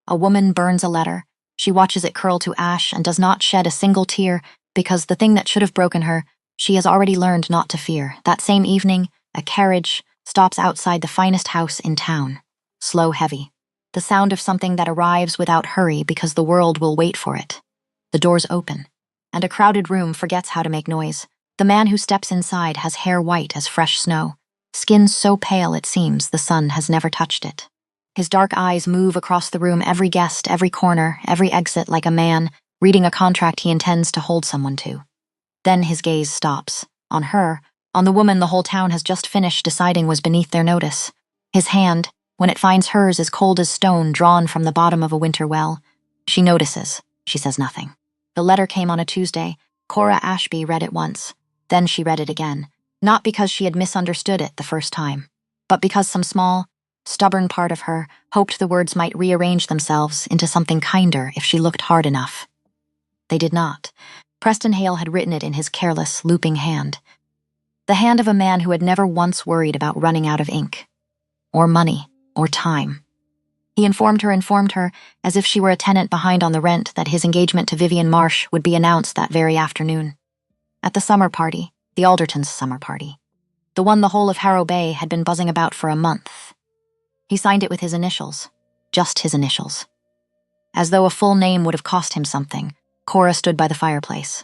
A woman burns a letter. She watches it curl to ash and does not shed a single tear because the thing that should have broken her, she has already learned not to fear. That same evening, a carriage stops outside the finest house in town. Slow, heavy. The sound of something that arrives without hurry because the world will wait for it. The doors open, and a crowded room forgets how to make noise. The man who steps inside has hair white as fresh snow, skin so pale it seems the sun has never touched it. His dark eyes move across the room, every guest, every corner, every exit, like a man reading a contract he intends to hold someone to. Then his gaze stops. On her, on the woman the whole town has just finished deciding was beneath their notice. His hand, when it finds hers, is cold as stone drawn from the bottom of a winter well. She notices. She says nothing. The letter came on a Tuesday. Cora Ashby read it once. Then she read it again. Not because she had misunderstood it the first time, but because some small, stubborn part of her hoped the words might rearrange themselves into something kinder if she looked hard enough. They did not. Preston Hale had written it in his careless, looping hand. The hand of a man who had never once worried about running out of ink, or money, or time. He informed her, as if she were a tenant behind on the rent, that his engagement to Vivian Marsh would be announced that very afternoon. At the summer party, the Aldertons' summer party. The one the whole of Harrow Bay had been buzzing about for a month. He signed it with his initials. Just his initials. As though a full name would have cost him something, Cora stood by the fireplace.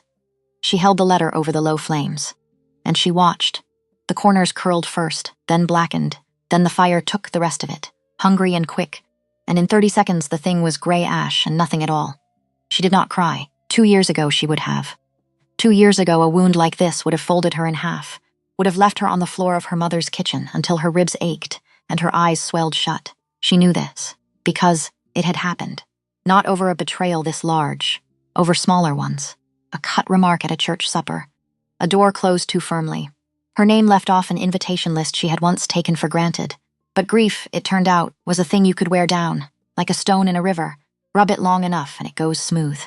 She held the letter over the low flames, and she watched. The corners curled first, then blackened, then the fire took the rest of it, hungry and quick, and in 30 seconds the thing was gray ash and nothing at all. She did not cry. 2 years ago she would have. 2 years ago a wound like this would have folded her in half, would have left her on the floor of her mother's kitchen until her ribs ached and her eyes swelled shut. She knew this, because it had happened. Not over a betrayal this large, over smaller ones. A cut remark at a church supper. A door closed too firmly. Her name left off an invitation list she had once taken for granted. But grief, it turned out, was a thing you could wear down, like a stone in a river. Rub it long enough and it goes smooth.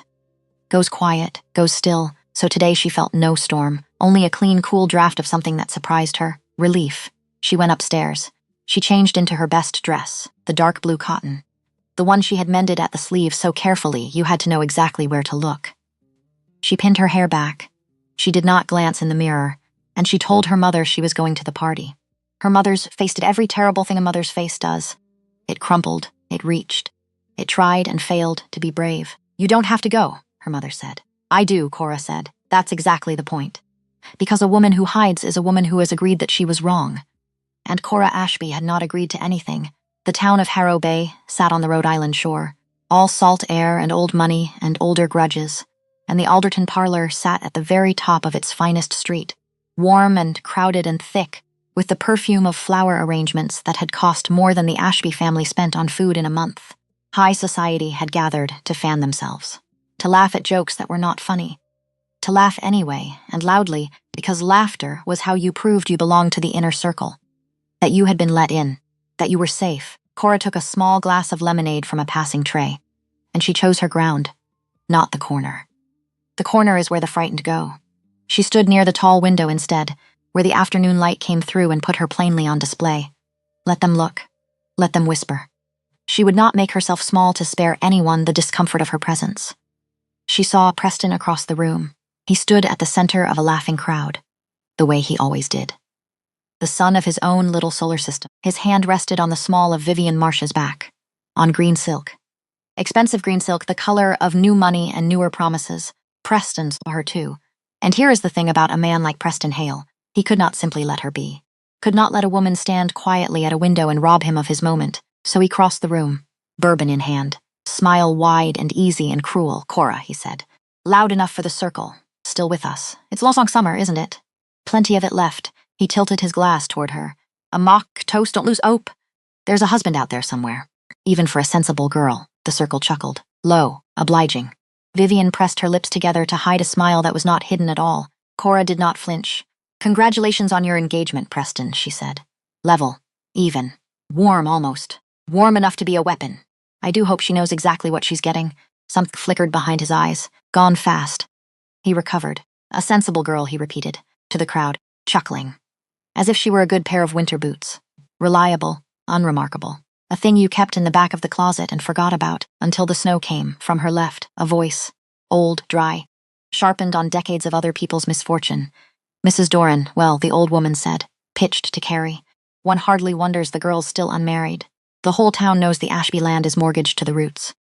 Goes quiet, goes still, so today she felt no storm, only a clean, cool draft of something that surprised her. Relief. She went upstairs. She changed into her best dress, the dark blue cotton. The one she had mended at the sleeve so carefully you had to know exactly where to look. She pinned her hair back. She did not glance in the mirror, and she told her mother she was going to the party. Her mother's face did every terrible thing a mother's face does. It crumpled, it reached. It tried and failed to be brave. "You don't have to go," her mother said. "I do," Cora said. "That's exactly the point. Because a woman who hides is a woman who has agreed that she was wrong." And Cora Ashby had not agreed to anything. The town of Harrow Bay sat on the Rhode Island shore, all salt air and old money and older grudges, and the Alderton parlor sat at the very top of its finest street, warm and crowded and thick, with the perfume of flower arrangements that had cost more than the Ashby family spent on food in a month. High society had gathered to fan themselves, to laugh at jokes that were not funny, to laugh anyway and loudly, because laughter was how you proved you belonged to the inner circle, that you had been let in, that you were safe. Cora took a small glass of lemonade from a passing tray, and she chose her ground, not the corner. The corner is where the frightened go. She stood near the tall window instead, where the afternoon light came through and put her plainly on display. Let them look. Let them whisper. She would not make herself small to spare anyone the discomfort of her presence. She saw Preston across the room. He stood at the center of a laughing crowd, the way he always did. The sun of his own little solar system. His hand rested on the small of Vivian Marsh's back, on green silk. Expensive green silk, the color of new money and newer promises. Preston saw her too. And here is the thing about a man like Preston Hale. He could not simply let her be. Could not let a woman stand quietly at a window and rob him of his moment. So he crossed the room, bourbon in hand. "Smile wide and easy and cruel, Cora," he said. "Loud enough for the circle. Still with us. It's long summer, isn't it? Plenty of it left." He tilted his glass toward her. "A mock toast, don't lose hope. There's a husband out there somewhere. Even for a sensible girl," the circle chuckled. Low, obliging. Vivian pressed her lips together to hide a smile that was not hidden at all. Cora did not flinch. "Congratulations on your engagement, Preston," she said. Level. Even. Warm, almost. Warm enough to be a weapon. "I do hope she knows exactly what she's getting." Something flickered behind his eyes. "Gone fast." He recovered. "A sensible girl," he repeated, to the crowd, chuckling, as if she were a good pair of winter boots. Reliable, unremarkable. A thing you kept in the back of the closet and forgot about until the snow came. From her left, a voice. Old, dry, sharpened on decades of other people's misfortune. Mrs. Doran, well, the old woman said, pitched to Carrie. One hardly wonders the girl's still unmarried. The whole town knows the Ashby land is mortgaged to the roots.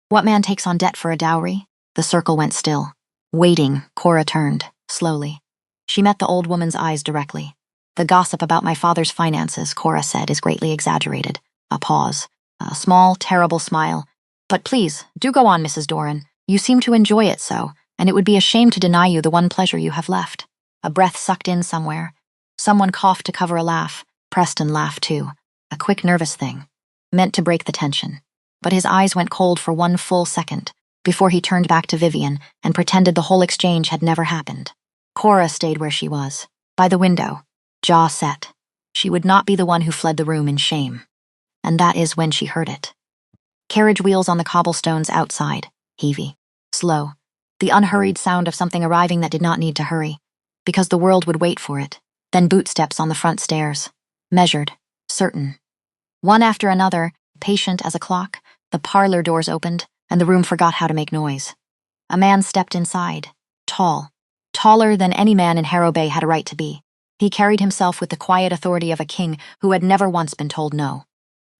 What man takes on debt for a dowry? The circle went still. Waiting, Cora turned, slowly. She met the old woman's eyes directly. The gossip about my father's finances, Cora said, is greatly exaggerated. A pause. A small, terrible smile. But please, do go on, Mrs. Doran. You seem to enjoy it so, and it would be a shame to deny you the one pleasure you have left. A breath sucked in somewhere. Someone coughed to cover a laugh. Preston laughed too. A quick, nervous thing. Meant to break the tension. But his eyes went cold for one full second, before he turned back to Vivian and pretended the whole exchange had never happened. Cora stayed where she was, by the window, jaw set. She would not be the one who fled the room in shame. And that is when she heard it. Carriage wheels on the cobblestones outside, heavy, slow, the unhurried sound of something arriving that did not need to hurry, because the world would wait for it. Then bootsteps on the front stairs, measured, certain. One after another, patient as a clock, the parlor doors opened, and the room forgot how to make noise. A man stepped inside, tall, taller than any man in Harrow Bay had a right to be. He carried himself with the quiet authority of a king who had never once been told no.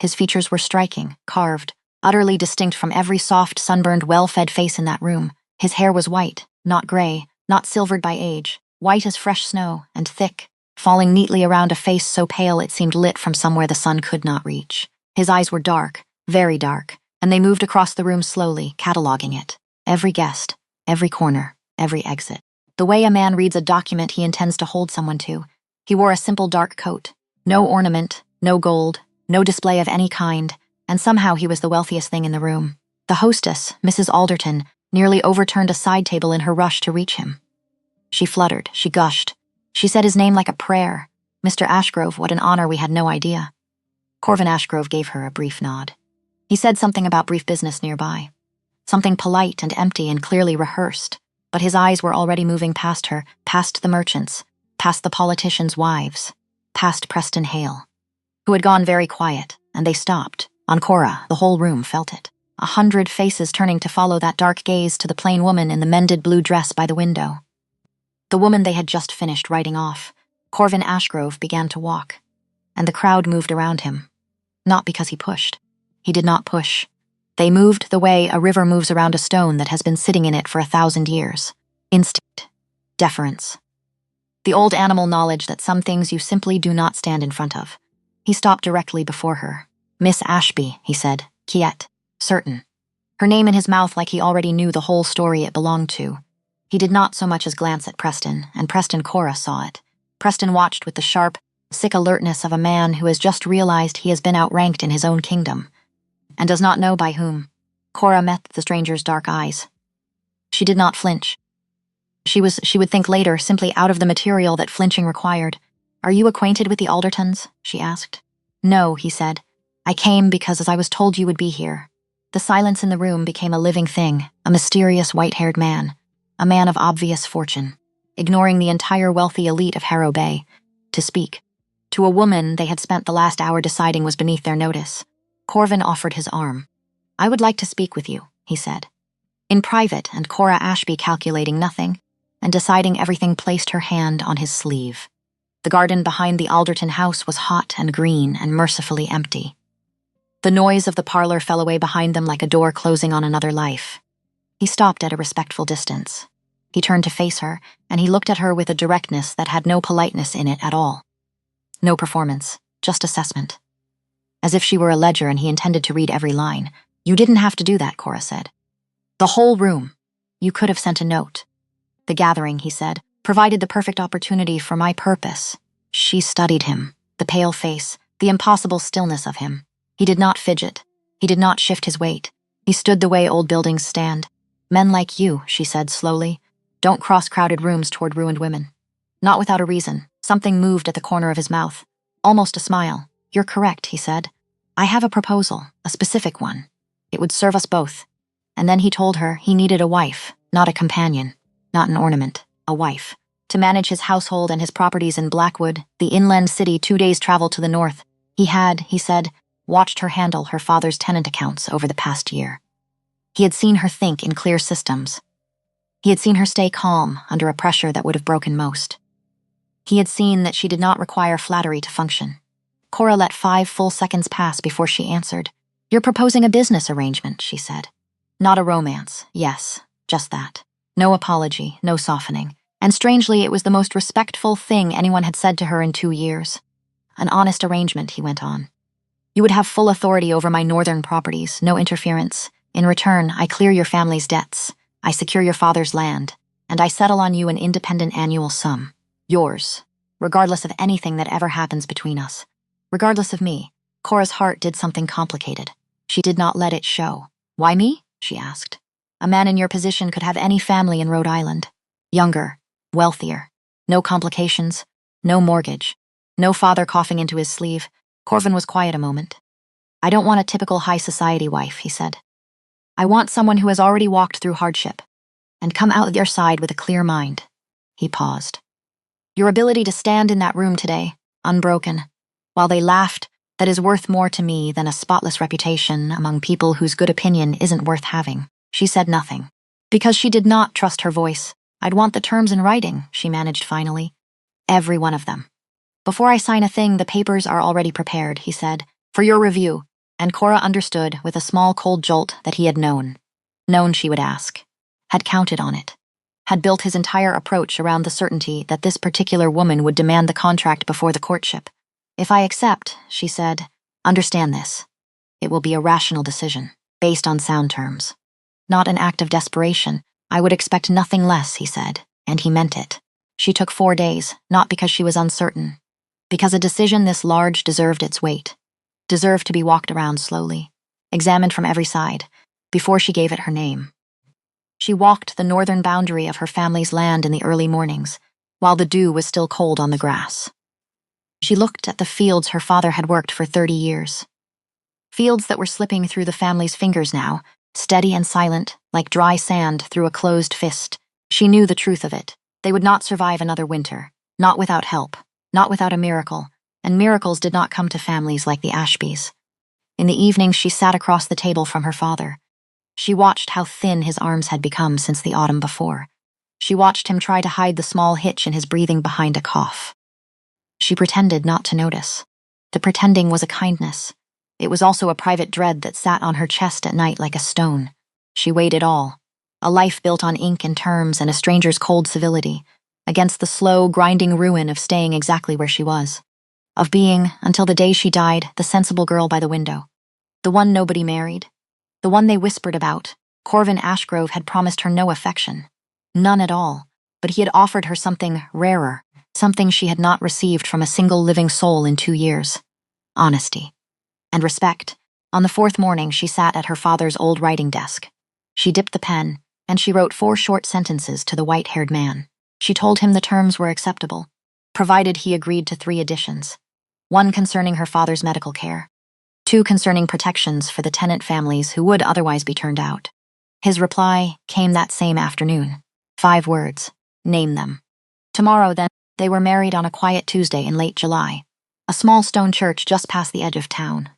His features were striking, carved, utterly distinct from every soft, sunburned, well-fed face in that room. His hair was white, not gray, not silvered by age, white as fresh snow, and thick, falling neatly around a face so pale it seemed lit from somewhere the sun could not reach. His eyes were dark, very dark, and they moved across the room slowly, cataloging it. Every guest, every corner, every exit. The way a man reads a document he intends to hold someone to. He wore a simple dark coat. No ornament, no gold, no display of any kind, and somehow he was the wealthiest thing in the room. The hostess, Mrs. Alderton, nearly overturned a side table in her rush to reach him. She fluttered, she gushed. She said his name like a prayer. Mr. Ashgrove, what an honor, we had no idea. Corvin Ashgrove gave her a brief nod. He said something about brief business nearby. Something polite and empty and clearly rehearsed, but his eyes were already moving past her, past the merchants, past the politicians' wives, past Preston Hale, who had gone very quiet, and they stopped. On Cora, the whole room felt it. 100 faces turning to follow that dark gaze to the plain woman in the mended blue dress by the window. The woman they had just finished writing off. Corvin Ashgrove began to walk, and the crowd moved around him. Not because he pushed. He did not push. They moved the way a river moves around a stone that has been sitting in it for 1,000 years. Instinct. Deference. The old animal knowledge that some things you simply do not stand in front of. He stopped directly before her. Miss Ashby, he said, quiet, certain. Her name in his mouth like he already knew the whole story it belonged to. He did not so much as glance at Preston, and Preston Cora saw it. Preston watched with the sharp, sick alertness of a man who has just realized he has been outranked in his own kingdom, and does not know by whom. Cora met the stranger's dark eyes. She did not flinch. She would think later, simply out of the material that flinching required. Are you acquainted with the Aldertons? She asked. No, he said. I came because as I was told you would be here. The silence in the room became a living thing, a mysterious white-haired man, a man of obvious fortune, ignoring the entire wealthy elite of Harrow Bay, to speak. To a woman they had spent the last hour deciding was beneath their notice. Corvin offered his arm. I would like to speak with you, he said. In private, and Cora Ashby calculating nothing, and deciding everything, placed her hand on his sleeve. The garden behind the Alderton house was hot and green and mercifully empty. The noise of the parlor fell away behind them like a door closing on another life. He stopped at a respectful distance. He turned to face her, and he looked at her with a directness that had no politeness in it at all. No performance, just assessment. As if she were a ledger and he intended to read every line. You didn't have to do that, Cora said. The whole room. You could have sent a note. The gathering, he said, provided the perfect opportunity for my purpose. She studied him, the pale face, the impossible stillness of him. He did not fidget. He did not shift his weight. He stood the way old buildings stand. Men like you, she said slowly, don't cross crowded rooms toward ruined women. Not without a reason. Something moved at the corner of his mouth. Almost a smile. You're correct, he said. I have a proposal, a specific one. It would serve us both. And then he told her he needed a wife, not a companion, not an ornament, a wife, to manage his household and his properties in Blackwood, the inland city 2 days' travel to the north. He had, he said, watched her handle her father's tenant accounts over the past year. He had seen her think in clear systems. He had seen her stay calm under a pressure that would have broken most. He had seen that she did not require flattery to function. Cora let 5 full seconds pass before she answered. "You're proposing a business arrangement," she said. "Not a romance, yes, just that. No apology, no softening. And strangely, it was the most respectful thing anyone had said to her in 2 years. An honest arrangement," he went on. "You would have full authority over my northern properties, no interference. In return, I clear your family's debts. I secure your father's land, and I settle on you an independent annual sum. Yours, regardless of anything that ever happens between us. Regardless of me." Cora's heart did something complicated. She did not let it show. "Why me?" she asked. "A man in your position could have any family in Rhode Island. Younger, wealthier. No complications, no mortgage, no father coughing into his sleeve." Corvin was quiet a moment. "I don't want a typical high society wife," he said. "I want someone who has already walked through hardship and come out their side with a clear mind." He paused. "Your ability to stand in that room today, unbroken, while they laughed, that is worth more to me than a spotless reputation among people whose good opinion isn't worth having." She said nothing, because she did not trust her voice. "I'd want the terms in writing," she managed finally. "Every one of them. Before I sign a thing, the papers are already prepared," he said, "for your review." And Cora understood with a small cold jolt that he had known. Known, she would ask. Had counted on it. Had built his entire approach around the certainty that this particular woman would demand the contract before the courtship. "If I accept," she said, "understand this. It will be a rational decision, based on sound terms. Not an act of desperation. I would expect nothing less," he said, and he meant it. She took 4 days, not because she was uncertain. Because a decision this large deserved its weight. Deserved to be walked around slowly, examined from every side, before she gave it her name. She walked the northern boundary of her family's land in the early mornings, while the dew was still cold on the grass. She looked at the fields her father had worked for 30 years. Fields that were slipping through the family's fingers now, steady and silent, like dry sand through a closed fist. She knew the truth of it. They would not survive another winter, not without help, not without a miracle, and miracles did not come to families like the Ashbys. In the evening, she sat across the table from her father. She watched how thin his arms had become since the autumn before. She watched him try to hide the small hitch in his breathing behind a cough. She pretended not to notice. The pretending was a kindness. It was also a private dread that sat on her chest at night like a stone. She weighed it all. A life built on ink and terms and a stranger's cold civility, against the slow, grinding ruin of staying exactly where she was. Of being, until the day she died, the sensible girl by the window. The one nobody married. The one they whispered about. Corvin Ashgrove had promised her no affection. None at all. But he had offered her something rarer, something she had not received from a single living soul in 2 years. Honesty. And respect. On the 4th morning, she sat at her father's old writing desk. She dipped the pen, and she wrote 4 short sentences to the white-haired man. She told him the terms were acceptable, provided he agreed to 3 additions. 1 concerning her father's medical care. 2 concerning protections for the tenant families who would otherwise be turned out. His reply came that same afternoon. 5 words. Name them. Tomorrow, then. They were married on a quiet Tuesday in late July. A small stone church just past the edge of town.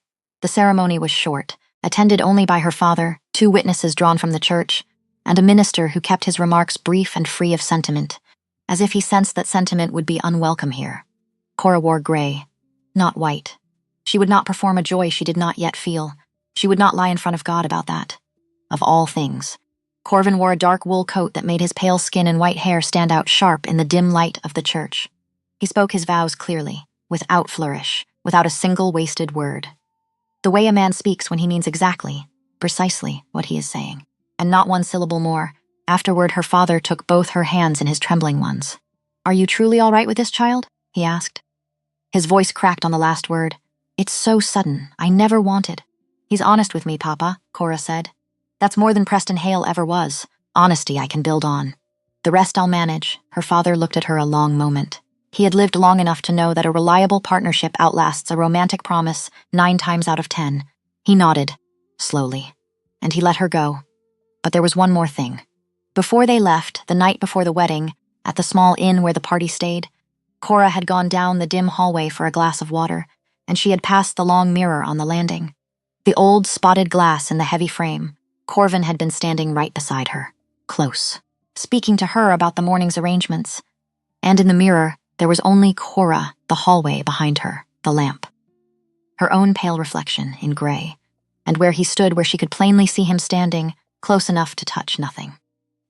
The ceremony was short, attended only by her father, 2 witnesses drawn from the church, and a minister who kept his remarks brief and free of sentiment, as if he sensed that sentiment would be unwelcome here. Cora wore gray, not white. She would not perform a joy she did not yet feel. She would not lie in front of God about that. Of all things. Corvin wore a dark wool coat that made his pale skin and white hair stand out sharp in the dim light of the church. He spoke his vows clearly, without flourish, without a single wasted word. The way a man speaks when he means exactly, precisely what he is saying, and not 1 syllable more. Afterward, her father took both her hands in his trembling ones. "Are you truly all right with this, child?" he asked. His voice cracked on the last word. "It's so sudden. I never wanted." "He's honest with me, Papa," Cora said. "That's more than Preston Hale ever was. Honesty I can build on. The rest I'll manage." Her father looked at her a long moment. He had lived long enough to know that a reliable partnership outlasts a romantic promise 9 times out of 10. He nodded, slowly, and he let her go. But there was one more thing. Before they left, the night before the wedding, at the small inn where the party stayed, Cora had gone down the dim hallway for a glass of water, and she had passed the long mirror on the landing. The old spotted glass in the heavy frame. Corvin had been standing right beside her, close, speaking to her about the morning's arrangements. And in the mirror, there was only Cora, the hallway behind her, the lamp. Her own pale reflection in gray, and where he stood where she could plainly see him standing, close enough to touch nothing.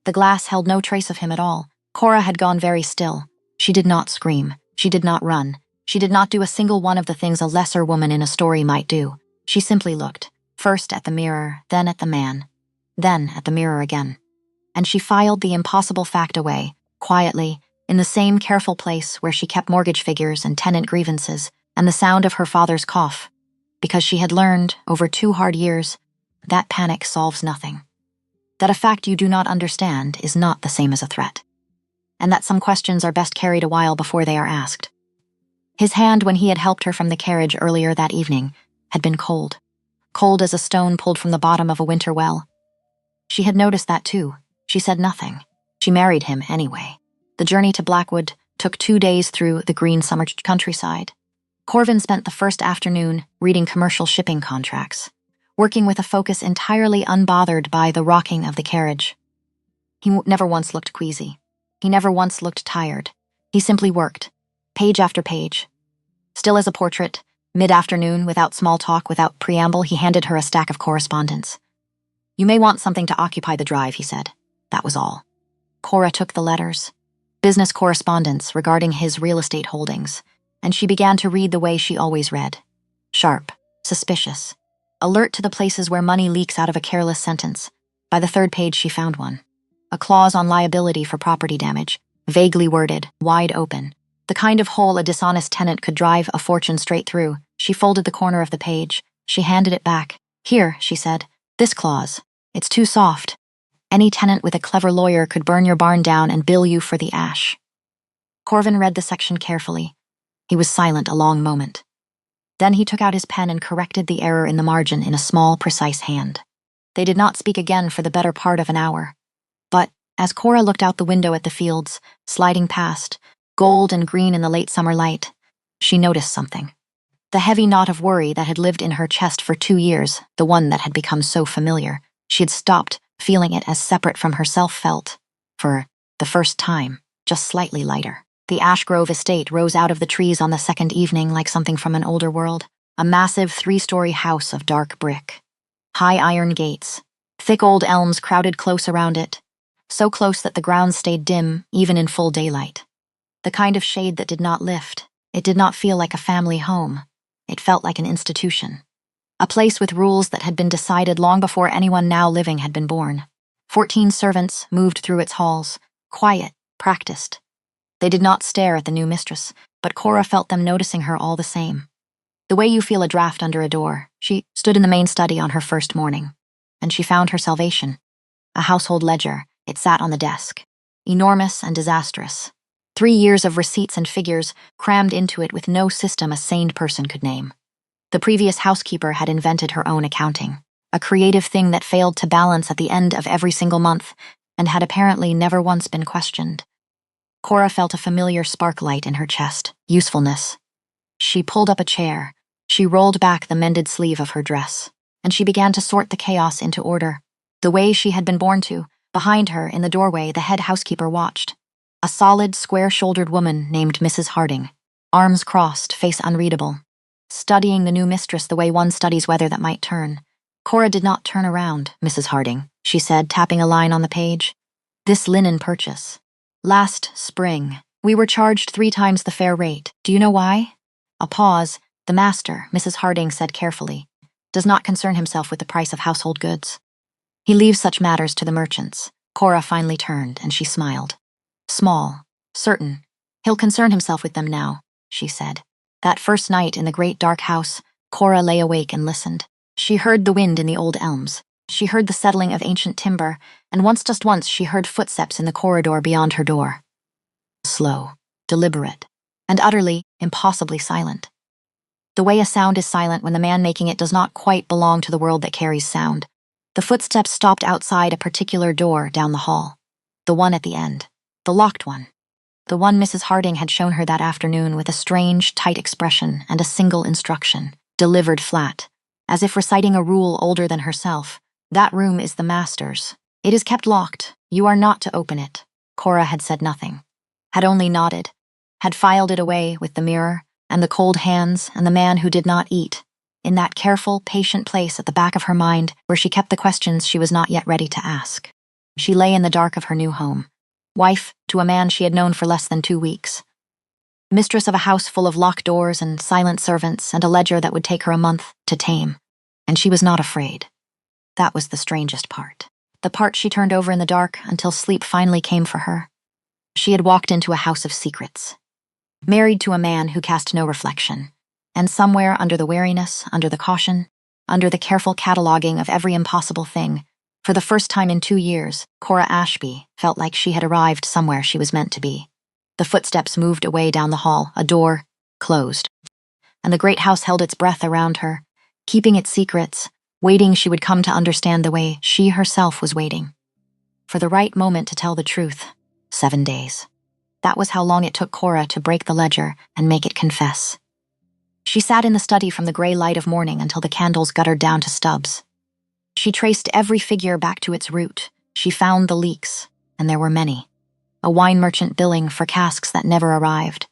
The glass held no trace of him at all. Cora had gone very still. She did not scream. She did not run. She did not do a single one of the things a lesser woman in a story might do. She simply looked, first at the mirror, then at the man, then at the mirror again. And she filed the impossible fact away, quietly, in the same careful place where she kept mortgage figures and tenant grievances and the sound of her father's cough, because she had learned, over 2 hard years, that panic solves nothing. That a fact you do not understand is not the same as a threat. And that some questions are best carried a while before they are asked. His hand, when he had helped her from the carriage earlier that evening, had been cold. Cold as a stone pulled from the bottom of a winter well. She had noticed that too. She said nothing. She married him anyway. The journey to Blackwood took 2 days through the green summer countryside. Corvin spent the first afternoon reading commercial shipping contracts, working with a focus entirely unbothered by the rocking of the carriage. He never once looked queasy. He never once looked tired. He simply worked, page after page. Still as a portrait, mid-afternoon, without small talk, without preamble, he handed her a stack of correspondence. "You may want something to occupy the drive," he said. That was all. Cora took the letters. Business correspondence regarding his real estate holdings, and she began to read the way she always read. Sharp, suspicious, alert to the places where money leaks out of a careless sentence. By the 3rd page she found one. A clause on liability for property damage, vaguely worded, wide open. The kind of hole a dishonest tenant could drive a fortune straight through. She folded the corner of the page. She handed it back. "Here," she said, "this clause. It's too soft. Any tenant with a clever lawyer could burn your barn down and bill you for the ash." Corvin read the section carefully. He was silent a long moment. Then he took out his pen and corrected the error in the margin in a small, precise hand. They did not speak again for the better part of an hour. But, as Cora looked out the window at the fields, sliding past, gold and green in the late summer light, she noticed something. The heavy knot of worry that had lived in her chest for 2 years, the one that had become so familiar, she had stopped feeling it as separate from herself felt, for the first time, just slightly lighter. The Ash Grove estate rose out of the trees on the second evening like something from an older world, a massive 3-story house of dark brick. High iron gates, thick old elms crowded close around it, so close that the grounds stayed dim even in full daylight. The kind of shade that did not lift. It did not feel like a family home. It felt like an institution. A place with rules that had been decided long before anyone now living had been born. 14 servants moved through its halls, quiet, practiced. They did not stare at the new mistress, but Cora felt them noticing her all the same. The way you feel a draft under a door, she stood in the main study on her first morning, and she found her salvation. A household ledger, it sat on the desk, enormous and disastrous. 3 years of receipts and figures crammed into it with no system a sane person could name. The previous housekeeper had invented her own accounting, a creative thing that failed to balance at the end of every single month and had apparently never once been questioned. Cora felt a familiar spark light in her chest, usefulness. She pulled up a chair. She rolled back the mended sleeve of her dress, and she began to sort the chaos into order, the way she had been born to. Behind her, in the doorway, the head housekeeper watched. A solid, square-shouldered woman named Mrs. Harding, arms crossed, face unreadable, studying the new mistress the way one studies weather that might turn. Cora did not turn around, Mrs. Harding, she said, tapping a line on the page. "This linen purchase. Last spring, we were charged 3 times the fair rate. Do you know why?" A pause. "The master," Mrs. Harding said carefully, "does not concern himself with the price of household goods. He leaves such matters to the merchants." Cora finally turned, and she smiled. "Small, certain. He'll concern himself with them now," she said. That first night in the great dark house, Cora lay awake and listened. She heard the wind in the old elms. She heard the settling of ancient timber, and just once she heard footsteps in the corridor beyond her door. Slow, deliberate, and utterly, impossibly silent. The way a sound is silent when the man making it does not quite belong to the world that carries sound. The footsteps stopped outside a particular door down the hall. The one at the end. The locked one. The one Mrs. Harding had shown her that afternoon with a strange, tight expression and a single instruction, delivered flat, as if reciting a rule older than herself. That room is the master's. It is kept locked. You are not to open it. Cora had said nothing, had only nodded, had filed it away with the mirror and the cold hands and the man who did not eat, in that careful, patient place at the back of her mind where she kept the questions she was not yet ready to ask. She lay in the dark of her new home, wife to a man she had known for less than 2 weeks, mistress of a house full of locked doors and silent servants and a ledger that would take her a month to tame. And she was not afraid. That was the strangest part. The part she turned over in the dark until sleep finally came for her. She had walked into a house of secrets, married to a man who cast no reflection, and somewhere under the wariness, under the caution, under the careful cataloging of every impossible thing, for the first time in 2 years, Cora Ashby felt like she had arrived somewhere she was meant to be. The footsteps moved away down the hall, a door closed, and the great house held its breath around her, keeping its secrets, waiting she would come to understand the way she herself was waiting. For the right moment to tell the truth, 7 days. That was how long it took Cora to break the ledger and make it confess. She sat in the study from the gray light of morning until the candles guttered down to stubs. She traced every figure back to its root. She found the leaks, and there were many. A wine merchant billing for casks that never arrived.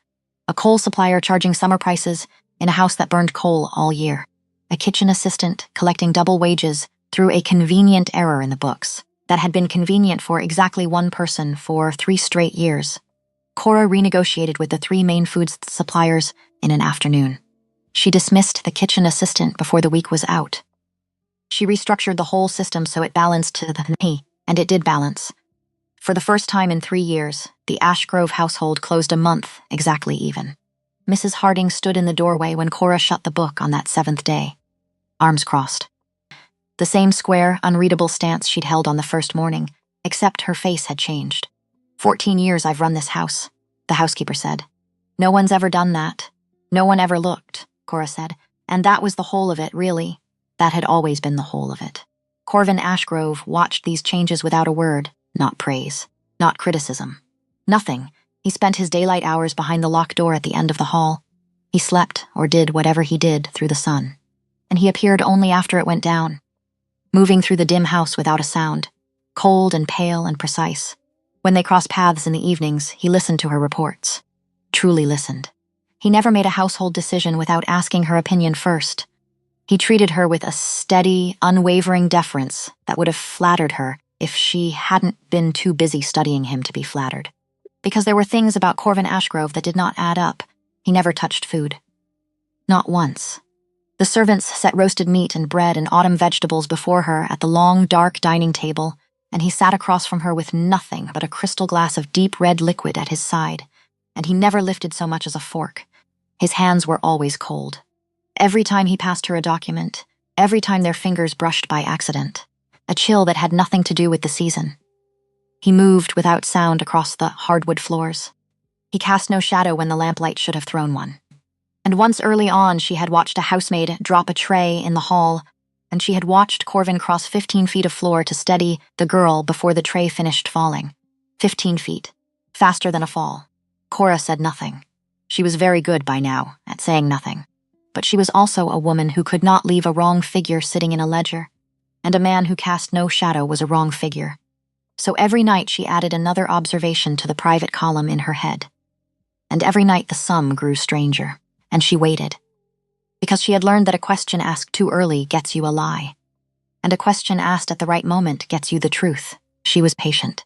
A coal supplier charging summer prices in a house that burned coal all year. A kitchen assistant collecting double wages through a convenient error in the books that had been convenient for exactly one person for 3 straight years. Cora renegotiated with the 3 main food suppliers in an afternoon. She dismissed the kitchen assistant before the week was out. She restructured the whole system so it balanced to the penny, and it did balance. For the first time in 3 years, the Ashgrove household closed a month exactly even. Mrs. Harding stood in the doorway when Cora shut the book on that 7th day, arms crossed. The same square, unreadable stance she'd held on the first morning, except her face had changed. 14 years I've run this house, the housekeeper said. No one's ever done that. No one ever looked, Cora said, and that was the whole of it, really. That had always been the whole of it. Corvin Ashgrove watched these changes without a word, not praise, not criticism. Nothing. He spent his daylight hours behind the locked door at the end of the hall. He slept, or did whatever he did, through the sun. And he appeared only after it went down, moving through the dim house without a sound, cold and pale and precise. When they crossed paths in the evenings, he listened to her reports. Truly listened. He never made a household decision without asking her opinion first. He treated her with a steady, unwavering deference that would have flattered her if she hadn't been too busy studying him to be flattered. Because there were things about Corvin Ashgrove that did not add up. He never touched food. Not once. The servants set roasted meat and bread and autumn vegetables before her at the long, dark dining table, and he sat across from her with nothing but a crystal glass of deep red liquid at his side, and he never lifted so much as a fork. His hands were always cold. Every time he passed her a document, every time their fingers brushed by accident, a chill that had nothing to do with the season. He moved without sound across the hardwood floors. He cast no shadow when the lamplight should have thrown one. And once early on, she had watched a housemaid drop a tray in the hall, and she had watched Corvin cross 15 feet of floor to steady the girl before the tray finished falling. 15 feet. Faster than a fall. Cora said nothing. She was very good by now at saying nothing. But she was also a woman who could not leave a wrong figure sitting in a ledger, and a man who cast no shadow was a wrong figure. So every night she added another observation to the private column in her head. And every night the sum grew stranger, and she waited. Because she had learned that a question asked too early gets you a lie, and a question asked at the right moment gets you the truth. She was patient.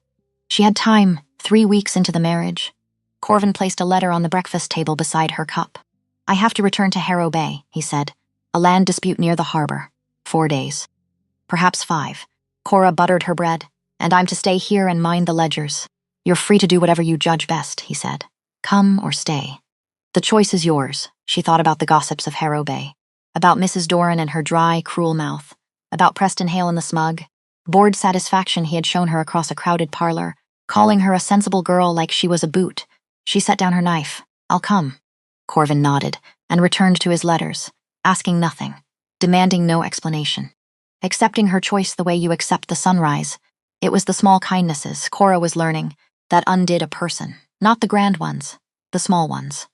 She had time, 3 weeks into the marriage. Corvin placed a letter on the breakfast table beside her cup. I have to return to Harrow Bay, he said. A land dispute near the harbor. 4 days. Perhaps 5. Cora buttered her bread. And I'm to stay here and mind the ledgers. You're free to do whatever you judge best, he said. Come or stay. The choice is yours. She thought about the gossips of Harrow Bay. About Mrs. Doran and her dry, cruel mouth. About Preston Hale and the smug. Bored satisfaction he had shown her across a crowded parlor, calling her a sensible girl like she was a boot. She set down her knife. I'll come. Corvin nodded and returned to his letters, asking nothing, demanding no explanation. Accepting her choice the way you accept the sunrise. It was the small kindnesses, Cora was learning, that undid a person. Not the grand ones, the small ones.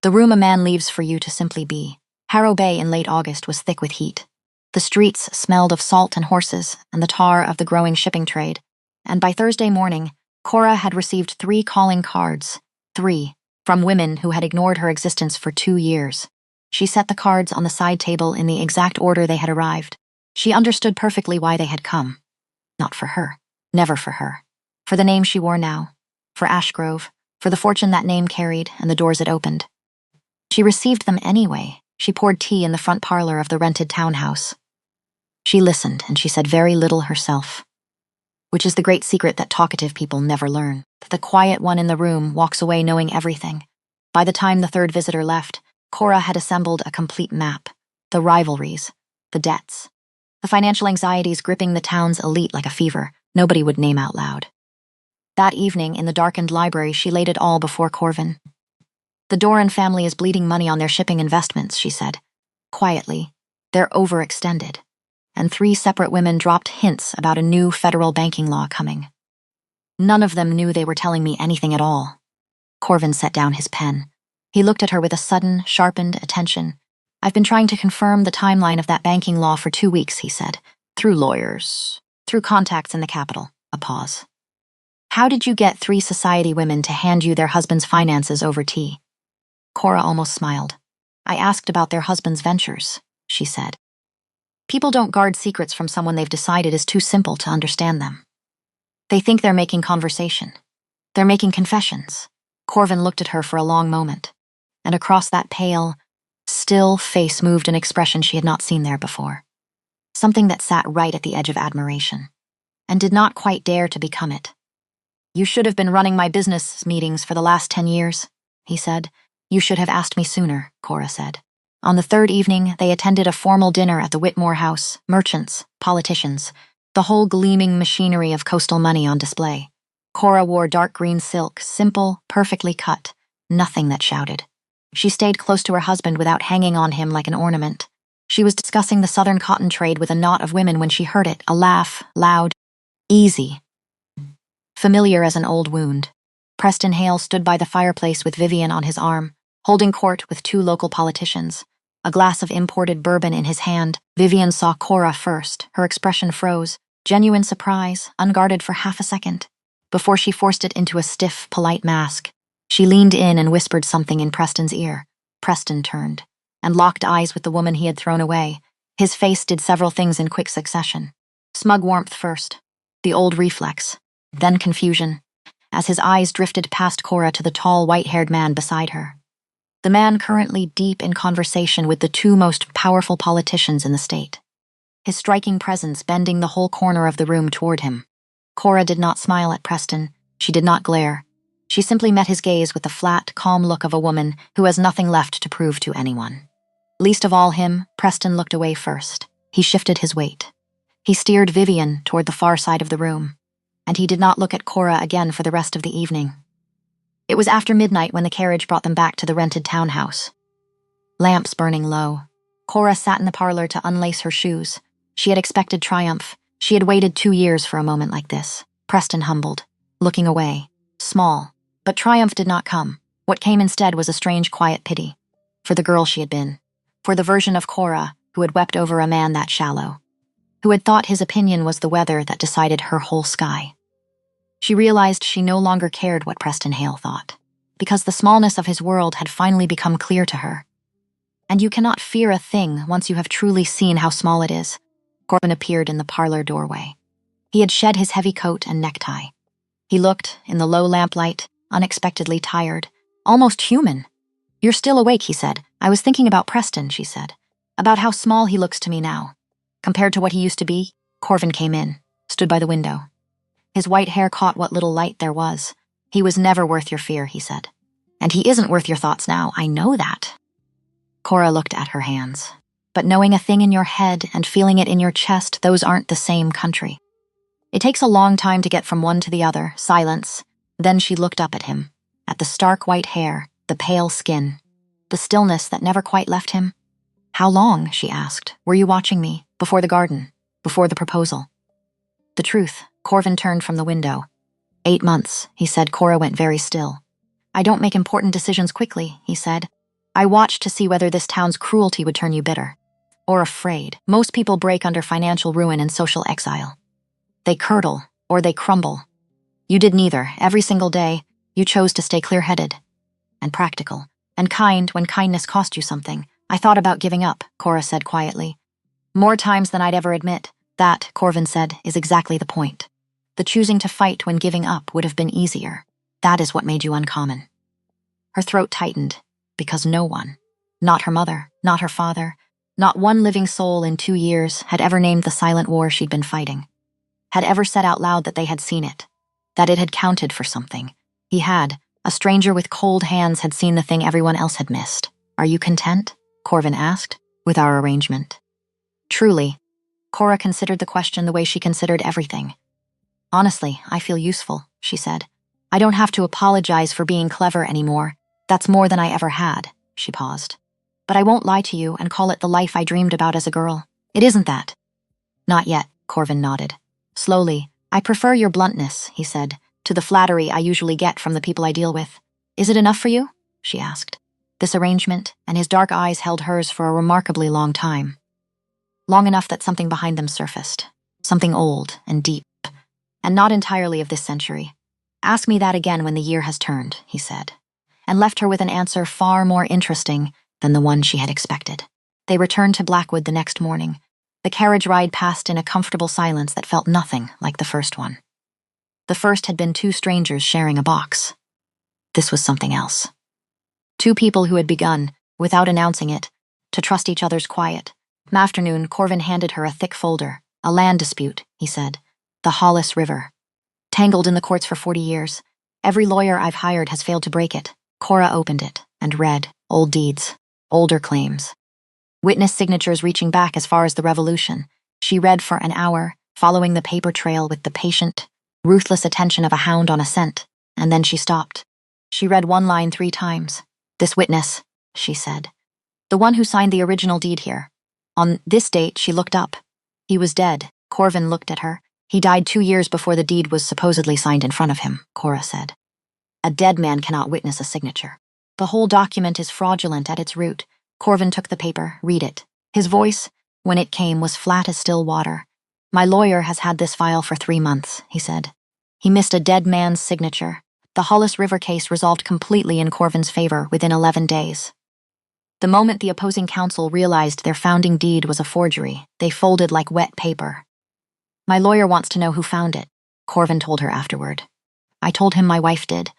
The room a man leaves for you to simply be. Harrow Bay in late August was thick with heat. The streets smelled of salt and horses and the tar of the growing shipping trade. And by Thursday morning, Cora had received 3 calling cards. 3. From women who had ignored her existence for 2 years. She set the cards on the side table in the exact order they had arrived. She understood perfectly why they had come. Not for her. Never for her. For the name she wore now. For Ashgrove. For the fortune that name carried and the doors it opened. She received them anyway. She poured tea in the front parlor of the rented townhouse. She listened, and she said very little herself. Which is the great secret that talkative people never learn. That the quiet one in the room walks away knowing everything. By the time the third visitor left, Cora had assembled a complete map. The rivalries. The debts. The financial anxieties gripping the town's elite like a fever. Nobody would name out loud. That evening, in the darkened library, she laid it all before Corvin. The Doran family is bleeding money on their shipping investments, she said. Quietly. They're overextended. And 3 separate women dropped hints about a new federal banking law coming. None of them knew they were telling me anything at all. Corvin set down his pen. He looked at her with a sudden, sharpened attention. I've been trying to confirm the timeline of that banking law for 2 weeks, he said. Through lawyers. Through contacts in the capital. A pause. How did you get 3 society women to hand you their husbands' finances over tea? Cora almost smiled. I asked about their husbands' ventures, she said. People don't guard secrets from someone they've decided is too simple to understand them. They think they're making conversation. They're making confessions. Corvin looked at her for a long moment, and across that pale, still face moved an expression she had not seen there before. Something that sat right at the edge of admiration, and did not quite dare to become it. You should have been running my business meetings for the last 10 years, he said. You should have asked me sooner, Cora said. On the 3rd evening, they attended a formal dinner at the Whitmore house, merchants, politicians, the whole gleaming machinery of coastal money on display. Cora wore dark green silk, simple, perfectly cut, nothing that shouted. She stayed close to her husband without hanging on him like an ornament. She was discussing the southern cotton trade with a knot of women when she heard it, a laugh, loud, easy. Familiar as an old wound. Preston Hale stood by the fireplace with Vivian on his arm, holding court with 2 local politicians. A glass of imported bourbon in his hand. Vivian saw Cora first. Her expression froze. Genuine surprise, unguarded for half a second. Before she forced it into a stiff, polite mask, she leaned in and whispered something in Preston's ear. Preston turned, and locked eyes with the woman he had thrown away. His face did several things in quick succession. Smug warmth first. The old reflex. Then confusion, as his eyes drifted past Cora to the tall, white-haired man beside her. The man currently deep in conversation with the 2 most powerful politicians in the state. His striking presence bending the whole corner of the room toward him. Cora did not smile at Preston. She did not glare. She simply met his gaze with the flat, calm look of a woman who has nothing left to prove to anyone. Least of all him, Preston looked away first. He shifted his weight. He steered Vivian toward the far side of the room. And he did not look at Cora again for the rest of the evening. It was after midnight when the carriage brought them back to the rented townhouse. Lamps burning low. Cora sat in the parlor to unlace her shoes. She had expected triumph. She had waited 2 years for a moment like this. Preston humbled, looking away, small. But triumph did not come. What came instead was a strange quiet pity. For the girl she had been. For the version of Cora who had wept over a man that shallow. Who had thought his opinion was the weather that decided her whole sky. She realized she no longer cared what Preston Hale thought, because the smallness of his world had finally become clear to her. And you cannot fear a thing once you have truly seen how small it is. Corvin appeared in the parlor doorway. He had shed his heavy coat and necktie. He looked, in the low lamplight, unexpectedly tired, almost human. You're still awake, he said. I was thinking about Preston, she said. About how small he looks to me now. Compared to what he used to be, Corvin came in, stood by the window. His white hair caught what little light there was. He was never worth your fear, he said. And he isn't worth your thoughts now, I know that. Cora looked at her hands. But knowing a thing in your head and feeling it in your chest, those aren't the same country. It takes a long time to get from one to the other, silence. Then she looked up at him, at the stark white hair, the pale skin, the stillness that never quite left him. How long, she asked, were you watching me, before the garden, before the proposal? The truth, Corvin turned from the window. 8 months, he said. Cora went very still. I don't make important decisions quickly, he said. I watch to see whether this town's cruelty would turn you bitter. Or afraid. Most people break under financial ruin and social exile. They curdle, or they crumble. You did neither. Every single day, you chose to stay clear-headed and practical and kind when kindness cost you something. I thought about giving up, Cora said quietly. More times than I'd ever admit. That, Corvin said, is exactly the point. The choosing to fight when giving up would have been easier. That is what made you uncommon. Her throat tightened, because no one, not her mother, not her father, not one living soul in 2 years had ever named the silent war she'd been fighting, had ever said out loud that they had seen it, that it had counted for something. He had. A stranger with cold hands had seen the thing everyone else had missed. Are you content? Corvin asked, with our arrangement. Truly. Cora considered the question the way she considered everything. Honestly, I feel useful, she said. I don't have to apologize for being clever anymore. That's more than I ever had, she paused. But I won't lie to you and call it the life I dreamed about as a girl. It isn't that. Not yet, Corvin nodded. Slowly, I prefer your bluntness, he said, to the flattery I usually get from the people I deal with. Is it enough for you? She asked. This arrangement, and his dark eyes held hers for a remarkably long time. Long enough that something behind them surfaced. Something old and deep, and not entirely of this century. Ask me that again when the year has turned, he said, and left her with an answer far more interesting than the one she had expected. They returned to Blackwood the next morning. The carriage ride passed in a comfortable silence that felt nothing like the first one. The first had been 2 strangers sharing a box. This was something else. 2 people who had begun, without announcing it, to trust each other's quiet. Afternoon, Corvin handed her a thick folder. A land dispute, he said. The Hollis River. Tangled in the courts for 40 years. Every lawyer I've hired has failed to break it. Cora opened it and read old deeds, older claims. Witness signatures reaching back as far as the Revolution. She read for an hour, following the paper trail with the patient, ruthless attention of a hound on a scent, and then she stopped. She read one line 3 times. This witness, she said. The one who signed the original deed here. On this date, she looked up. He was dead. Corvin looked at her. He died 2 years before the deed was supposedly signed in front of him, Cora said. A dead man cannot witness a signature. The whole document is fraudulent at its root. Corvin took the paper. Read it. His voice, when it came, was flat as still water. My lawyer has had this file for 3 months, he said. He missed a dead man's signature. The Hollis River case resolved completely in Corvin's favor within 11 days. The moment the opposing counsel realized their founding deed was a forgery, they folded like wet paper. My lawyer wants to know who found it, Corvin told her afterward. I told him my wife did.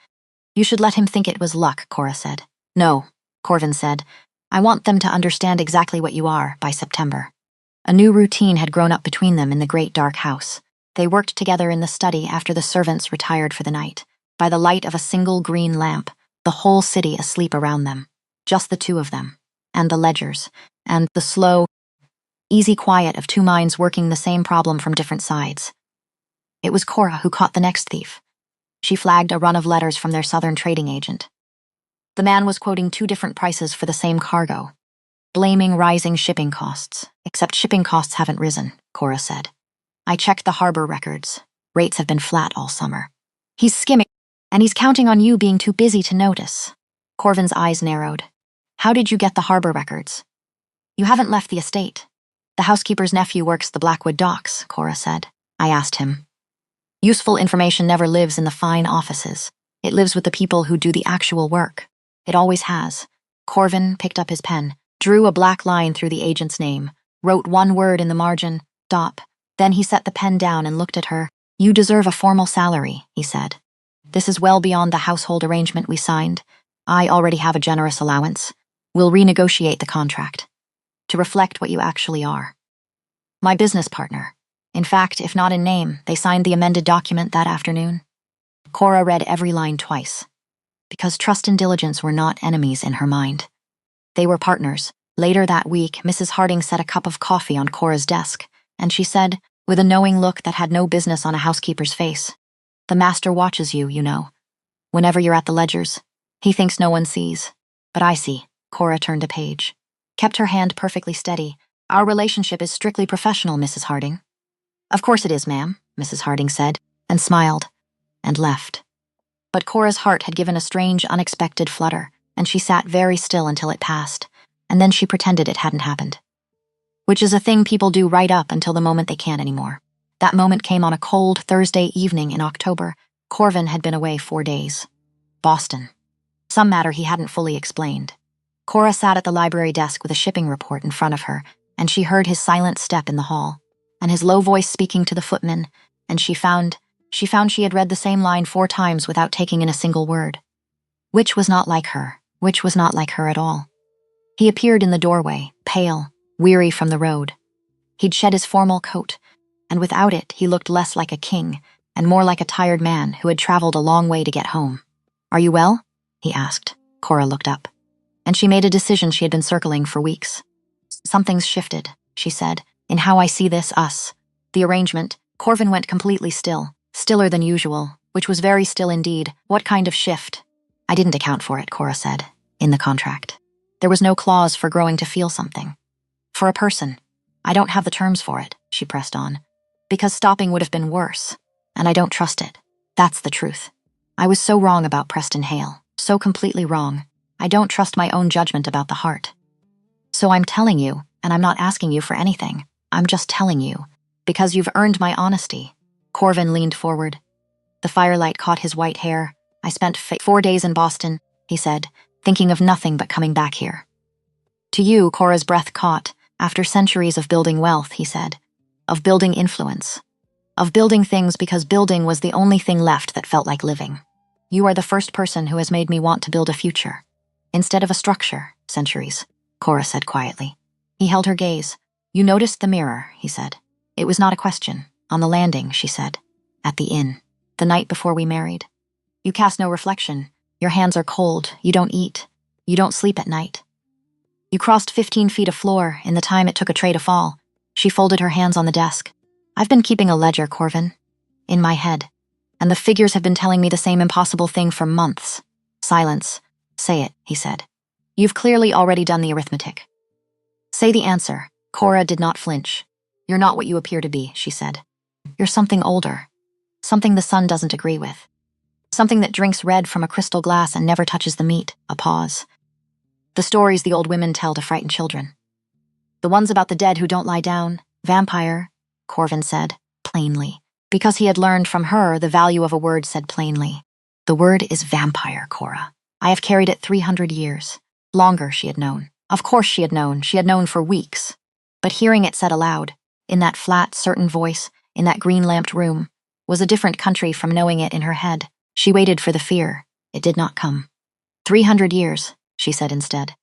You should let him think it was luck, Cora said. No, Corvin said. I want them to understand exactly what you are by September. A new routine had grown up between them in the great dark house. They worked together in the study after the servants retired for the night, by the light of a single green lamp, the whole city asleep around them. Just the 2 of them, and the ledgers, and the slow, easy quiet of 2 minds working the same problem from different sides. It was Cora who caught the next thief. She flagged a run of letters from their southern trading agent. The man was quoting 2 different prices for the same cargo, blaming rising shipping costs. Except shipping costs haven't risen, Cora said. I checked the harbor records. Rates have been flat all summer. He's skimming, and he's counting on you being too busy to notice. Corvin's eyes narrowed. How did you get the harbor records? You haven't left the estate. The housekeeper's nephew works the Blackwood docks, Cora said. I asked him. Useful information never lives in the fine offices. It lives with the people who do the actual work. It always has. Corvin picked up his pen, drew a black line through the agent's name, wrote 1 word in the margin, stop. Then he set the pen down and looked at her. You deserve a formal salary, he said. This is well beyond the household arrangement we signed. I already have a generous allowance. We'll renegotiate the contract to reflect what you actually are. My business partner. In fact, if not in name, they signed the amended document that afternoon. Cora read every line twice, because trust and diligence were not enemies in her mind. They were partners. Later that week, Mrs. Harding set a cup of coffee on Cora's desk, and she said, with a knowing look that had no business on a housekeeper's face, the master watches you, you know. Whenever you're at the ledgers, he thinks no one sees. But I see. Cora turned a page. Kept her hand perfectly steady. Our relationship is strictly professional, Mrs. Harding. Of course it is, ma'am, Mrs. Harding said, and smiled, and left. But Cora's heart had given a strange, unexpected flutter, and she sat very still until it passed, and then she pretended it hadn't happened. Which is a thing people do right up until the moment they can't anymore. That moment came on a cold Thursday evening in October. Corvin had been away 4 days. Boston. Some matter he hadn't fully explained. Cora sat at the library desk with a shipping report in front of her, and she heard his silent step in the hall, and his low voice speaking to the footman, and she found she had read the same line 4 times without taking in a single word. Which was not like her, which was not like her at all. He appeared in the doorway, pale, weary from the road. He'd shed his formal coat, and without it he looked less like a king and more like a tired man who had traveled a long way to get home. "Are you well?" he asked. Cora looked up, and she made a decision she had been circling for weeks. "Something's shifted," she said, "in how I see this, us. The arrangement." Corvin went completely still, stiller than usual, which was very still indeed. "What kind of shift?" "I didn't account for it," Cora said, "in the contract. There was no clause for growing to feel something. For a person. I don't have the terms for it," she pressed on, "because stopping would have been worse, and I don't trust it. That's the truth. I was so wrong about Preston Hale, so completely wrong. I don't trust my own judgment about the heart. So I'm telling you, and I'm not asking you for anything. I'm just telling you, because you've earned my honesty." Corvin leaned forward. The firelight caught his white hair. "I spent 4 days in Boston," he said, "thinking of nothing but coming back here." To you, Cora's breath caught. "After centuries of building wealth," he said, "of building influence, of building things because building was the only thing left that felt like living. You are the first person who has made me want to build a future. Instead of a structure, centuries," Cora said quietly. He held her gaze. "You noticed the mirror," he said. "It was not a question. On the landing," she said. "At the inn. The night before we married. You cast no reflection. Your hands are cold. You don't eat. You don't sleep at night. You crossed 15 feet of floor in the time it took a tray to fall." She folded her hands on the desk. "I've been keeping a ledger, Corvin. In my head. And the figures have been telling me the same impossible thing for months." Silence. "Say it," he said. "You've clearly already done the arithmetic. Say the answer." Cora did not flinch. "You're not what you appear to be," she said. "You're something older. Something the sun doesn't agree with. Something that drinks red from a crystal glass and never touches the meat." A pause. "The stories the old women tell to frighten children. The ones about the dead who don't lie down. Vampire," Corvin said, plainly. Because he had learned from her the value of a word said plainly. "The word is vampire, Cora. I have carried it 300 years. Longer, she had known. Of course she had known. She had known for weeks. But hearing it said aloud, in that flat, certain voice, in that green-lamped room, was a different country from knowing it in her head. She waited for the fear. It did not come. 300 years, she said instead.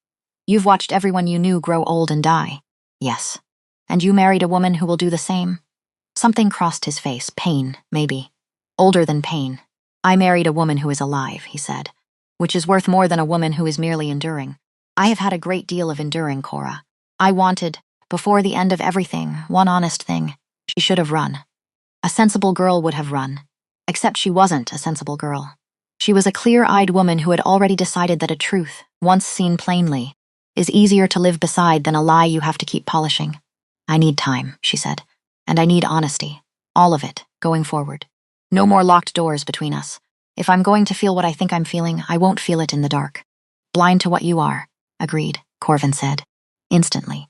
"You've watched everyone you knew grow old and die." "Yes." "And you married a woman who will do the same?" Something crossed his face. Pain, maybe. Older than pain. "I married a woman who is alive," he said, "which is worth more than a woman who is merely enduring. I have had a great deal of enduring, Cora. I wanted, before the end of everything, one honest thing. She should have run. A sensible girl would have run. Except she wasn't a sensible girl. She was a clear-eyed woman who had already decided that a truth, once seen plainly, is easier to live beside than a lie you have to keep polishing. "I need time," she said, "and I need honesty. All of it, going forward. No more locked doors between us. If I'm going to feel what I think I'm feeling, I won't feel it in the dark." "Blind to what you are." "Agreed," Corvin said, instantly.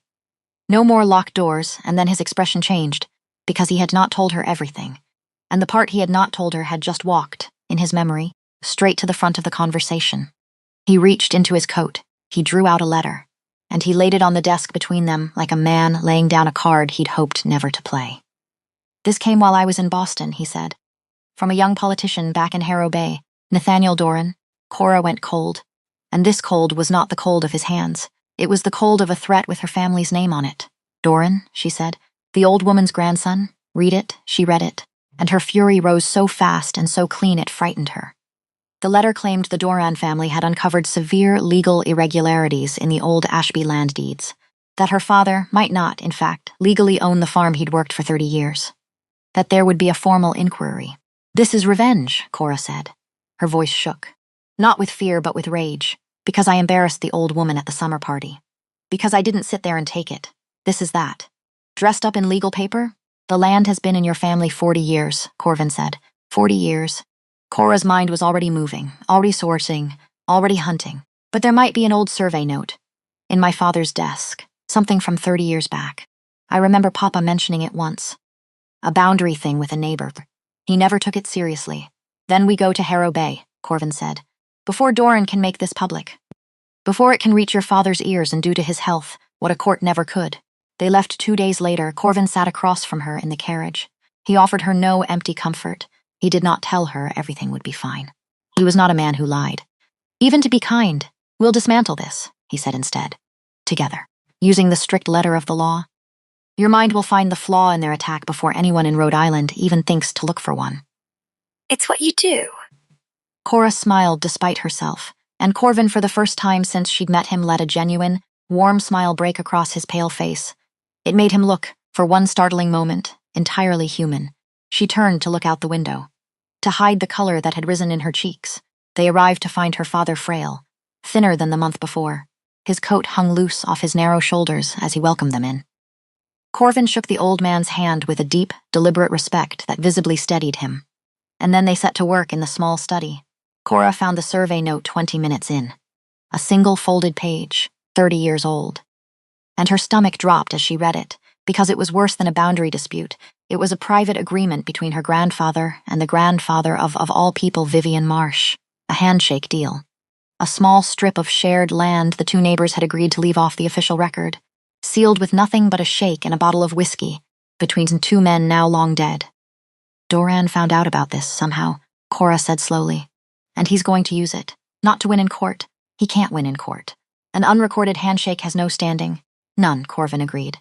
No more locked doors, and then his expression changed, because he had not told her everything, and the part he had not told her had just walked, in his memory, straight to the front of the conversation. He reached into his coat, he drew out a letter, and he laid it on the desk between them like a man laying down a card he'd hoped never to play. "This came while I was in Boston," he said. "From a young politician back in Harrow Bay, Nathaniel Doran." Cora went cold, and this cold was not the cold of his hands. It was the cold of a threat with her family's name on it. "Doran," she said, "the old woman's grandson. Read it." She read it, and her fury rose so fast and so clean it frightened her. The letter claimed the Doran family had uncovered severe legal irregularities in the old Ashby land deeds, that her father might not, in fact, legally own the farm he'd worked for 30 years, that there would be a formal inquiry. "This is revenge," Cora said. Her voice shook. "Not with fear, but with rage. Because I embarrassed the old woman at the summer party. Because I didn't sit there and take it. This is that. Dressed up in legal paper? The land has been in your family 40 years, Corvin said. 40 years. Cora's mind was already moving, already sourcing, already hunting. But there might be an old survey note in my father's desk, something from 30 years back. I remember Papa mentioning it once. A boundary thing with a neighbor. He never took it seriously. Then we go to Harrow Bay, Corvin said. Before Doran can make this public. Before it can reach your father's ears and do to his health what a court never could. They left 2 days later. Corvin sat across from her in the carriage. He offered her no empty comfort. He did not tell her everything would be fine. He was not a man who lied. Even to be kind. We'll dismantle this, he said instead. Together, using the strict letter of the law. Your mind will find the flaw in their attack before anyone in Rhode Island even thinks to look for one. It's what you do. Cora smiled despite herself, and Corvin, for the first time since she'd met him, let a genuine, warm smile break across his pale face. It made him look, for one startling moment, entirely human. She turned to look out the window. To hide the color that had risen in her cheeks, they arrived to find her father frail, thinner than the month before. His coat hung loose off his narrow shoulders as he welcomed them in. Corvin shook the old man's hand with a deep, deliberate respect that visibly steadied him. And then they set to work in the small study. Cora found the survey note 20 minutes in. A single folded page, 30 years old. And her stomach dropped as she read it, because it was worse than a boundary dispute. It was a private agreement between her grandfather and the grandfather of all people, Vivian Marsh. A handshake deal. A small strip of shared land the two neighbors had agreed to leave off the official record, sealed with nothing but a shake and a bottle of whiskey, between two men now long dead. Doran found out about this somehow, Cora said slowly. And he's going to use it, not to win in court. He can't win in court. An unrecorded handshake has no standing. None, Corvin agreed.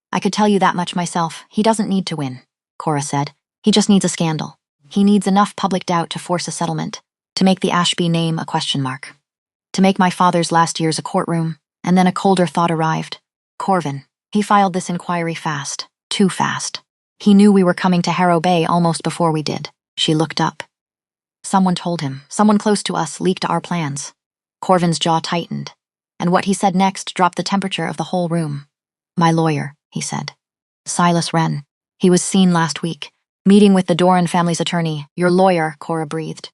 I could tell you that much myself. He doesn't need to win, Cora said. He just needs a scandal. He needs enough public doubt to force a settlement, to make the Ashby name a question mark. To make my father's last years a courtroom, and then a colder thought arrived. Corvin. He filed this inquiry fast, too fast. He knew we were coming to Harrow Bay almost before we did. She looked up. Someone told him, someone close to us leaked our plans. Corvin's jaw tightened, and what he said next dropped the temperature of the whole room. My lawyer, he said. Silas Wren. He was seen last week, meeting with the Doran family's attorney. Your lawyer, Cora breathed.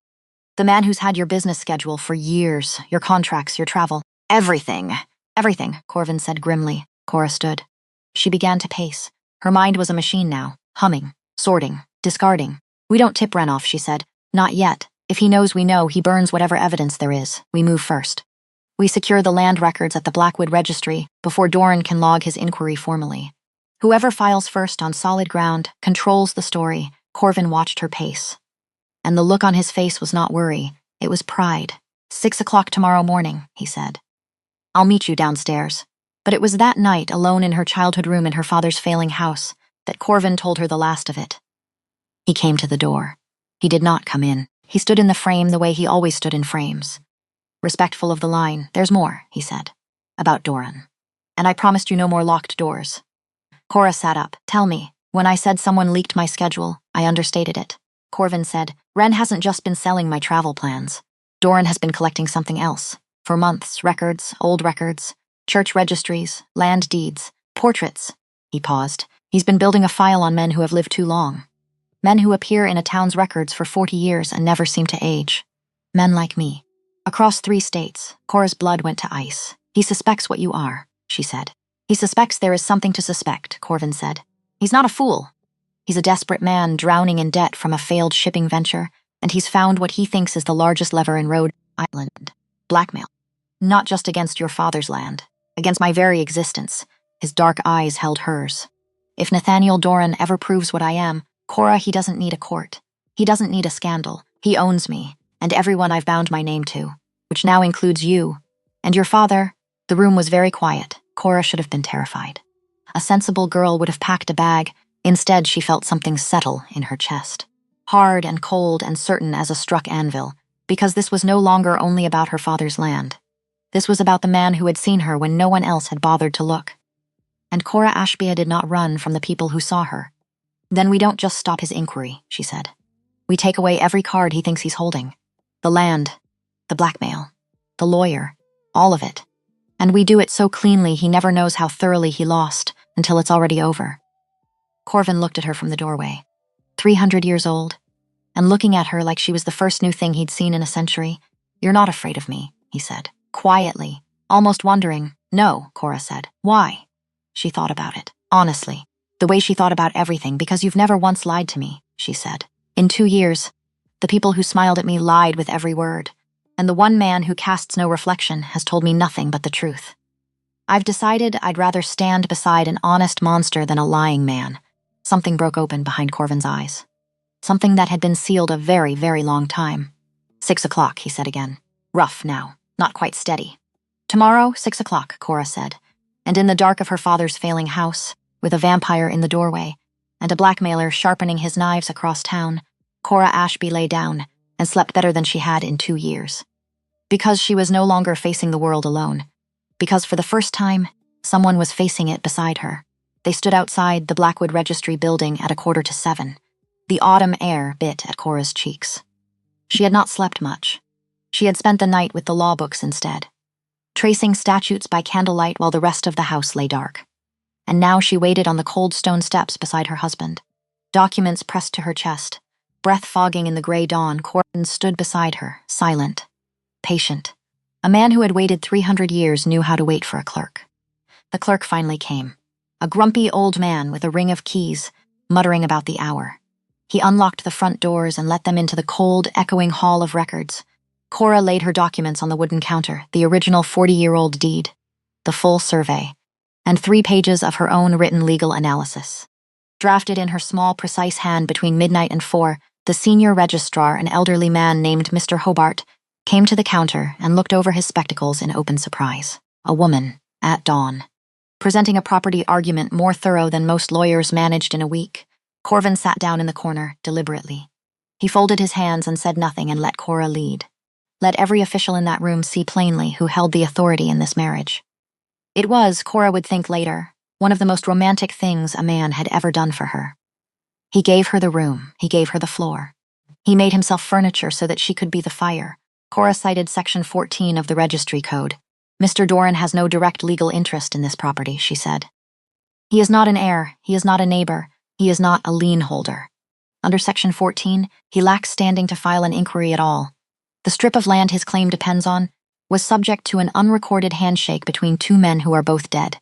The man who's had your business schedule for years, your contracts, your travel. Everything, Corvin said grimly. Cora stood. She began to pace. Her mind was a machine now, humming, sorting, discarding. We don't tip Wren off, she said. Not yet. If he knows we know, he burns whatever evidence there is. We move first. We secure the land records at the Blackwood Registry before Doran can log his inquiry formally. Whoever files first on solid ground controls the story. Corvin watched her pace. And the look on his face was not worry, it was pride. 6 o'clock tomorrow morning, he said. I'll meet you downstairs. But it was that night, alone in her childhood room in her father's failing house, that Corvin told her the last of it. He came to the door. He did not come in. He stood in the frame the way he always stood in frames. Respectful of the line, there's more, he said. About Doran. And I promised you no more locked doors. Cora sat up. Tell me, when I said someone leaked my schedule, I understated it. Corvin said, Wren hasn't just been selling my travel plans. Doran has been collecting something else. For months, records, old records, church registries, land deeds, portraits. He paused. He's been building a file on men who have lived too long. Men who appear in a town's records for 40 years and never seem to age. Men like me. Across 3 states, Cora's blood went to ice. He suspects what you are, she said. He suspects there is something to suspect, Corvin said. He's not a fool. He's a desperate man drowning in debt from a failed shipping venture, and he's found what he thinks is the largest lever in Rhode Island. Blackmail. Not just against your father's land, against my very existence. His dark eyes held hers. If Nathaniel Doran ever proves what I am, Cora, he doesn't need a court. He doesn't need a scandal. He owns me, and everyone I've bound my name to, which now includes you. And your father. The room was very quiet. Cora should have been terrified. A sensible girl would have packed a bag. Instead, she felt something settle in her chest. Hard and cold and certain as a struck anvil, because this was no longer only about her father's land. This was about the man who had seen her when no one else had bothered to look. And Cora Ashby did not run from the people who saw her. Then we don't just stop his inquiry, she said. We take away every card he thinks he's holding. The land, the blackmail, the lawyer, all of it. And we do it so cleanly he never knows how thoroughly he lost until it's already over. Corvin looked at her from the doorway. 300 years old. and looking at her like she was the first new thing he'd seen in a century. "You're not afraid of me," he said, quietly, almost wondering. "No," Cora said. "Why?" She thought about it, honestly, the way she thought about everything. "Because you've never once lied to me," she said. "In 2 years, the people who smiled at me lied with every word, and the one man who casts no reflection has told me nothing but the truth. I've decided I'd rather stand beside an honest monster than a lying man." Something broke open behind Corvin's eyes. Something that had been sealed a very, very long time. "6 o'clock, he said again. Rough now, not quite steady. "Tomorrow, 6 o'clock, Cora said. And in the dark of her father's failing house, with a vampire in the doorway, and a blackmailer sharpening his knives across town, Cora Ashby lay down and slept better than she had in 2 years. Because she was no longer facing the world alone. Because for the first time, someone was facing it beside her. They stood outside the Blackwood Registry building at 6:45. The autumn air bit at Cora's cheeks. She had not slept much. She had spent the night with the law books instead, tracing statutes by candlelight while the rest of the house lay dark. And now she waited on the cold stone steps beside her husband, documents pressed to her chest. Breath fogging in the gray dawn, Corvin stood beside her, silent, patient. A man who had waited 300 years knew how to wait for a clerk. The clerk finally came. A grumpy old man with a ring of keys, muttering about the hour. He unlocked the front doors and let them into the cold, echoing hall of records. Cora laid her documents on the wooden counter, the original 40-year-old deed, the full survey, and 3 pages of her own written legal analysis. Drafted in her small, precise hand between midnight and 4, the senior registrar, an elderly man named Mr. Hobart, came to the counter and looked over his spectacles in open surprise. A woman, at dawn. Presenting a property argument more thorough than most lawyers managed in a week, Corvin sat down in the corner, deliberately. He folded his hands and said nothing and let Cora lead. Let every official in that room see plainly who held the authority in this marriage. It was, Cora would think later, one of the most romantic things a man had ever done for her. He gave her the room, he gave her the floor. He made himself furniture so that she could be the fire. Cora cited Section 14 of the Registry Code. "Mr. Doran has no direct legal interest in this property," she said. "He is not an heir, he is not a neighbor, he is not a lien holder. Under Section 14, he lacks standing to file an inquiry at all. The strip of land his claim depends on was subject to an unrecorded handshake between 2 men who are both dead.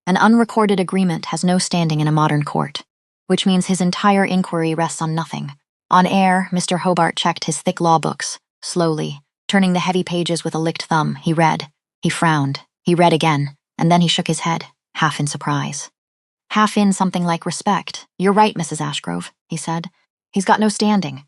An unrecorded agreement has no standing in a modern court, which means his entire inquiry rests on nothing. On air, Mr. Hobart checked his thick law books, slowly, turning the heavy pages with a licked thumb. He read, he frowned, he read again, and then he shook his head, half in surprise. Half in something like respect. "You're right, Mrs. Ashgrove," he said. "He's got no standing."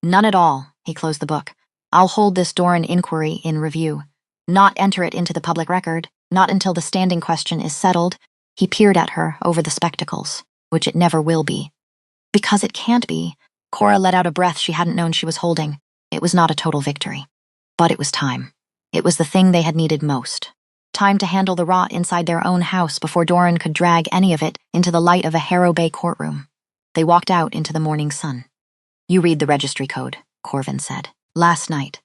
"None at all," he closed the book. "I'll hold this Doran inquiry in review. Not enter it into the public record, not until the standing question is settled." He peered at her over the spectacles, "which it never will be." "Because it can't be." Cora let out a breath she hadn't known she was holding. It was not a total victory. But it was time. It was the thing they had needed most. Time to handle the rot inside their own house before Doran could drag any of it into the light of a Harrow Bay courtroom. They walked out into the morning sun. "You read the registry code," Corvin said. "Last night."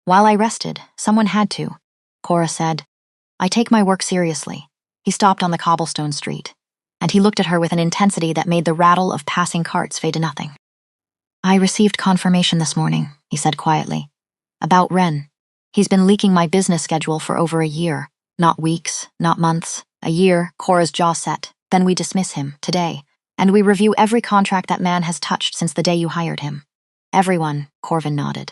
"While I rested, someone had to," Cora said. "I take my work seriously." He stopped on the cobblestone street, and he looked at her with an intensity that made the rattle of passing carts fade to nothing. "I received confirmation this morning," he said quietly. "About Wren. He's been leaking my business schedule for over a year. Not weeks, not months. A year." Cora's jaw set. "Then we dismiss him, today. And we review every contract that man has touched since the day you hired him." "Everyone," Corvin nodded.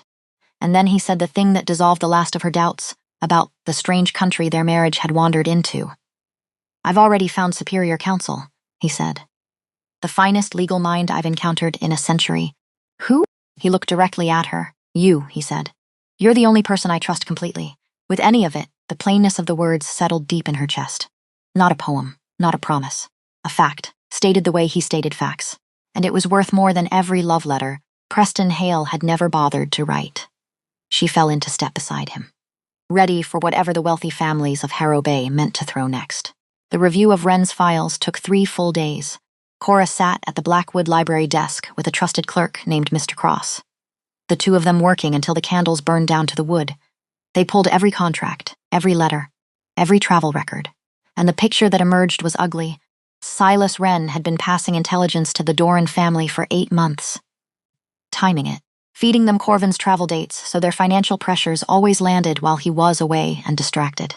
And then he said the thing that dissolved the last of her doubts about the strange country their marriage had wandered into. "I've already found superior counsel," he said. "The finest legal mind I've encountered in a century." "Who?" He looked directly at her. "You," he said. "You're the only person I trust completely." With any of it, the plainness of the words settled deep in her chest. Not a poem, not a promise. A fact, stated the way he stated facts. And it was worth more than every love letter Preston Hale had never bothered to write. She fell into step beside him, ready for whatever the wealthy families of Harrow Bay meant to throw next. The review of Wren's files took 3 full days. Cora sat at the Blackwood Library desk with a trusted clerk named Mr. Cross. The 2 of them working until the candles burned down to the wood. They pulled every contract, every letter, every travel record, and the picture that emerged was ugly. Silas Wren had been passing intelligence to the Doran family for 8 months. timing it, feeding them Corvin's travel dates so their financial pressures always landed while he was away and distracted.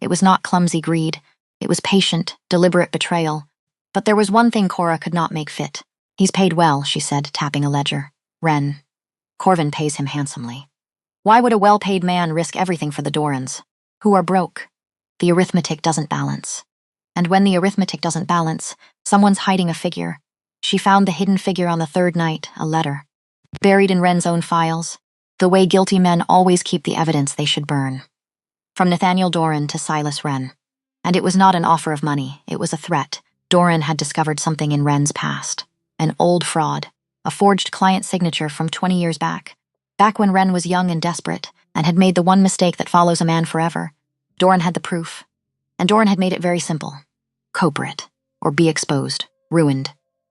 It was not clumsy greed. It was patient, deliberate betrayal. But there was one thing Cora could not make fit. He's paid well, she said, tapping a ledger. Wren. Corvin pays him handsomely. Why would a well-paid man risk everything for the Dorans, who are broke? The arithmetic doesn't balance. And when the arithmetic doesn't balance, someone's hiding a figure. She found the hidden figure on the third night, a letter. Buried in Wren's own files, the way guilty men always keep the evidence they should burn. From Nathaniel Doran to Silas Wren. And it was not an offer of money, it was a threat. Doran had discovered something in Wren's past. An old fraud. A forged client signature from 20 years back. Back when Wren was young and desperate, and had made the one mistake that follows a man forever. Doran had the proof. And Doran had made it very simple. Coper it. Or be exposed. Ruined.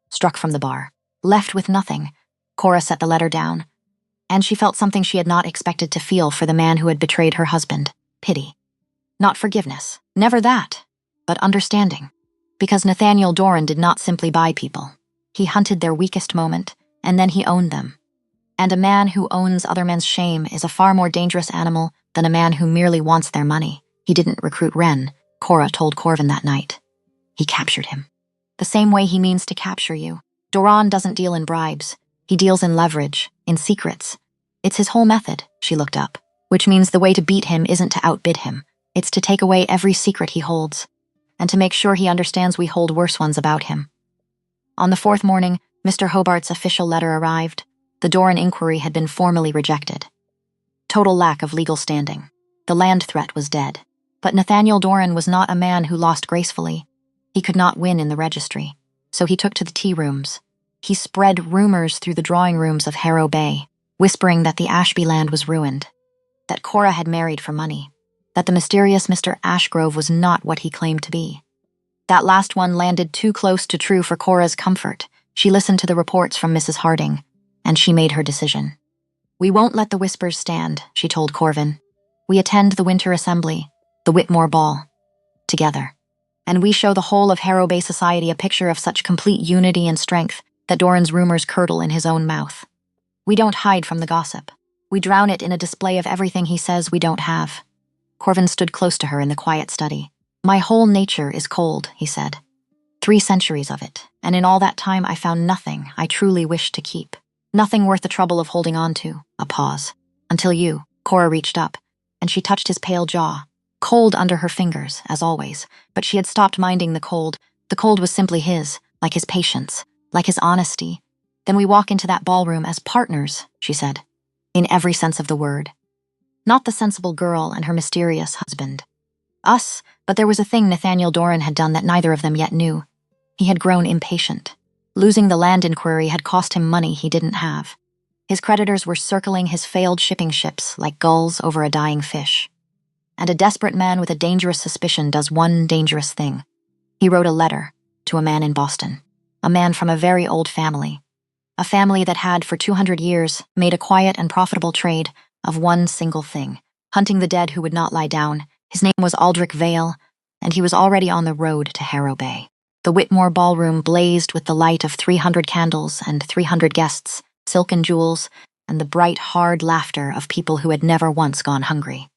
Struck from the bar. Left with nothing. Cora set the letter down. And she felt something she had not expected to feel for the man who had betrayed her husband. Pity. Not forgiveness. Never that. But understanding. Because Nathaniel Doran did not simply buy people. He hunted their weakest moment, and then he owned them. And a man who owns other men's shame is a far more dangerous animal than a man who merely wants their money. He didn't recruit Wren, Cora told Corvin that night. He captured him. The same way he means to capture you. Doran doesn't deal in bribes. He deals in leverage, in secrets. It's his whole method, she looked up, which means the way to beat him isn't to outbid him. It's to take away every secret he holds, and to make sure he understands we hold worse ones about him. On the fourth morning, Mr. Hobart's official letter arrived. The Doran inquiry had been formally rejected. Total lack of legal standing. The land threat was dead. But Nathaniel Doran was not a man who lost gracefully. He could not win in the registry, so he took to the tea rooms. He spread rumors through the drawing rooms of Harrow Bay, whispering that the Ashby land was ruined, that Cora had married for money, that the mysterious Mr. Ashgrove was not what he claimed to be. That last one landed too close to true for Cora's comfort. She listened to the reports from Mrs. Harding, and she made her decision. We won't let the whispers stand, she told Corvin. We attend the winter assembly, the Whitmore Ball, together. And we show the whole of Harrow Bay society a picture of such complete unity and strength that Doran's rumors curdle in his own mouth. We don't hide from the gossip. We drown it in a display of everything he says we don't have. Corvin stood close to her in the quiet study. My whole nature is cold, he said. 3 centuries of it, and in all that time I found nothing I truly wished to keep. Nothing worth the trouble of holding on to. A pause. Until you, Cora reached up, and she touched his pale jaw. Cold under her fingers, as always, but she had stopped minding the cold. The cold was simply his, like his patience, like his honesty. Then we walk into that ballroom as partners, she said, in every sense of the word. Not the sensible girl and her mysterious husband. Us, but there was a thing Nathaniel Doran had done that neither of them yet knew. He had grown impatient. Losing the land inquiry had cost him money he didn't have. His creditors were circling his failed shipping ships like gulls over a dying fish. And a desperate man with a dangerous suspicion does one dangerous thing. He wrote a letter to a man in Boston, a man from a very old family, a family that had, for 200 years, made a quiet and profitable trade of one single thing, hunting the dead who would not lie down. His name was Aldrich Vale, and he was already on the road to Harrow Bay. The Whitmore ballroom blazed with the light of 300 candles and 300 guests, silk and jewels, and the bright, hard laughter of people who had never once gone hungry.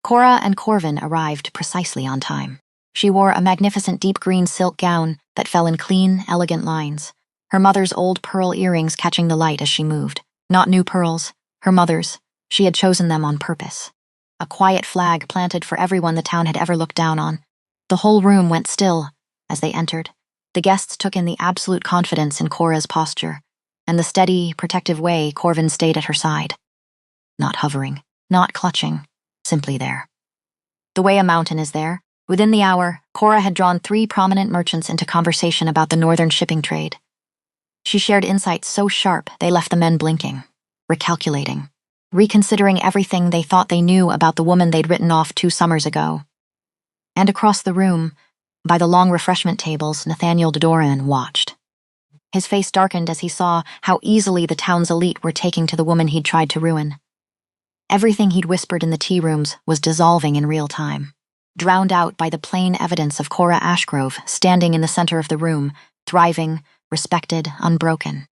Cora and Corvin arrived precisely on time. She wore a magnificent deep green silk gown that fell in clean, elegant lines, her mother's old pearl earrings catching the light as she moved. Not new pearls, her mother's. She had chosen them on purpose. A quiet flag planted for everyone the town had ever looked down on. The whole room went still as they entered. The guests took in the absolute confidence in Cora's posture, and the steady, protective way Corvin stayed at her side. Not hovering, not clutching, simply there. The way a mountain is there. Within the hour, Cora had drawn 3 prominent merchants into conversation about the northern shipping trade. She shared insights so sharp they left the men blinking, recalculating, reconsidering everything they thought they knew about the woman they'd written off 2 summers ago. And across the room, by the long refreshment tables, Nathaniel Doran watched. His face darkened as he saw how easily the town's elite were taking to the woman he'd tried to ruin. Everything he'd whispered in the tea rooms was dissolving in real time, drowned out by the plain evidence of Cora Ashgrove standing in the center of the room, thriving, respected, unbroken.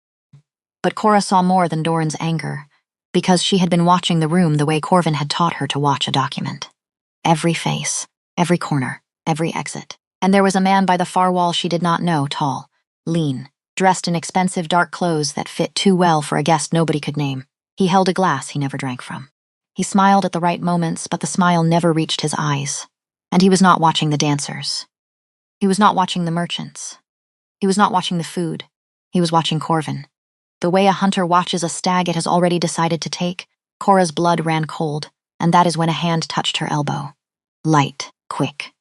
But Cora saw more than Doran's anger, because she had been watching the room the way Corvin had taught her to watch a document. Every face, every corner, every exit. And there was a man by the far wall she did not know, tall, lean, dressed in expensive dark clothes that fit too well for a guest nobody could name. He held a glass he never drank from. He smiled at the right moments, but the smile never reached his eyes. And he was not watching the dancers. He was not watching the merchants. He was not watching the food. He was watching Corvin. The way a hunter watches a stag it has already decided to take, Cora's blood ran cold, and that is when a hand touched her elbow. Light, quick.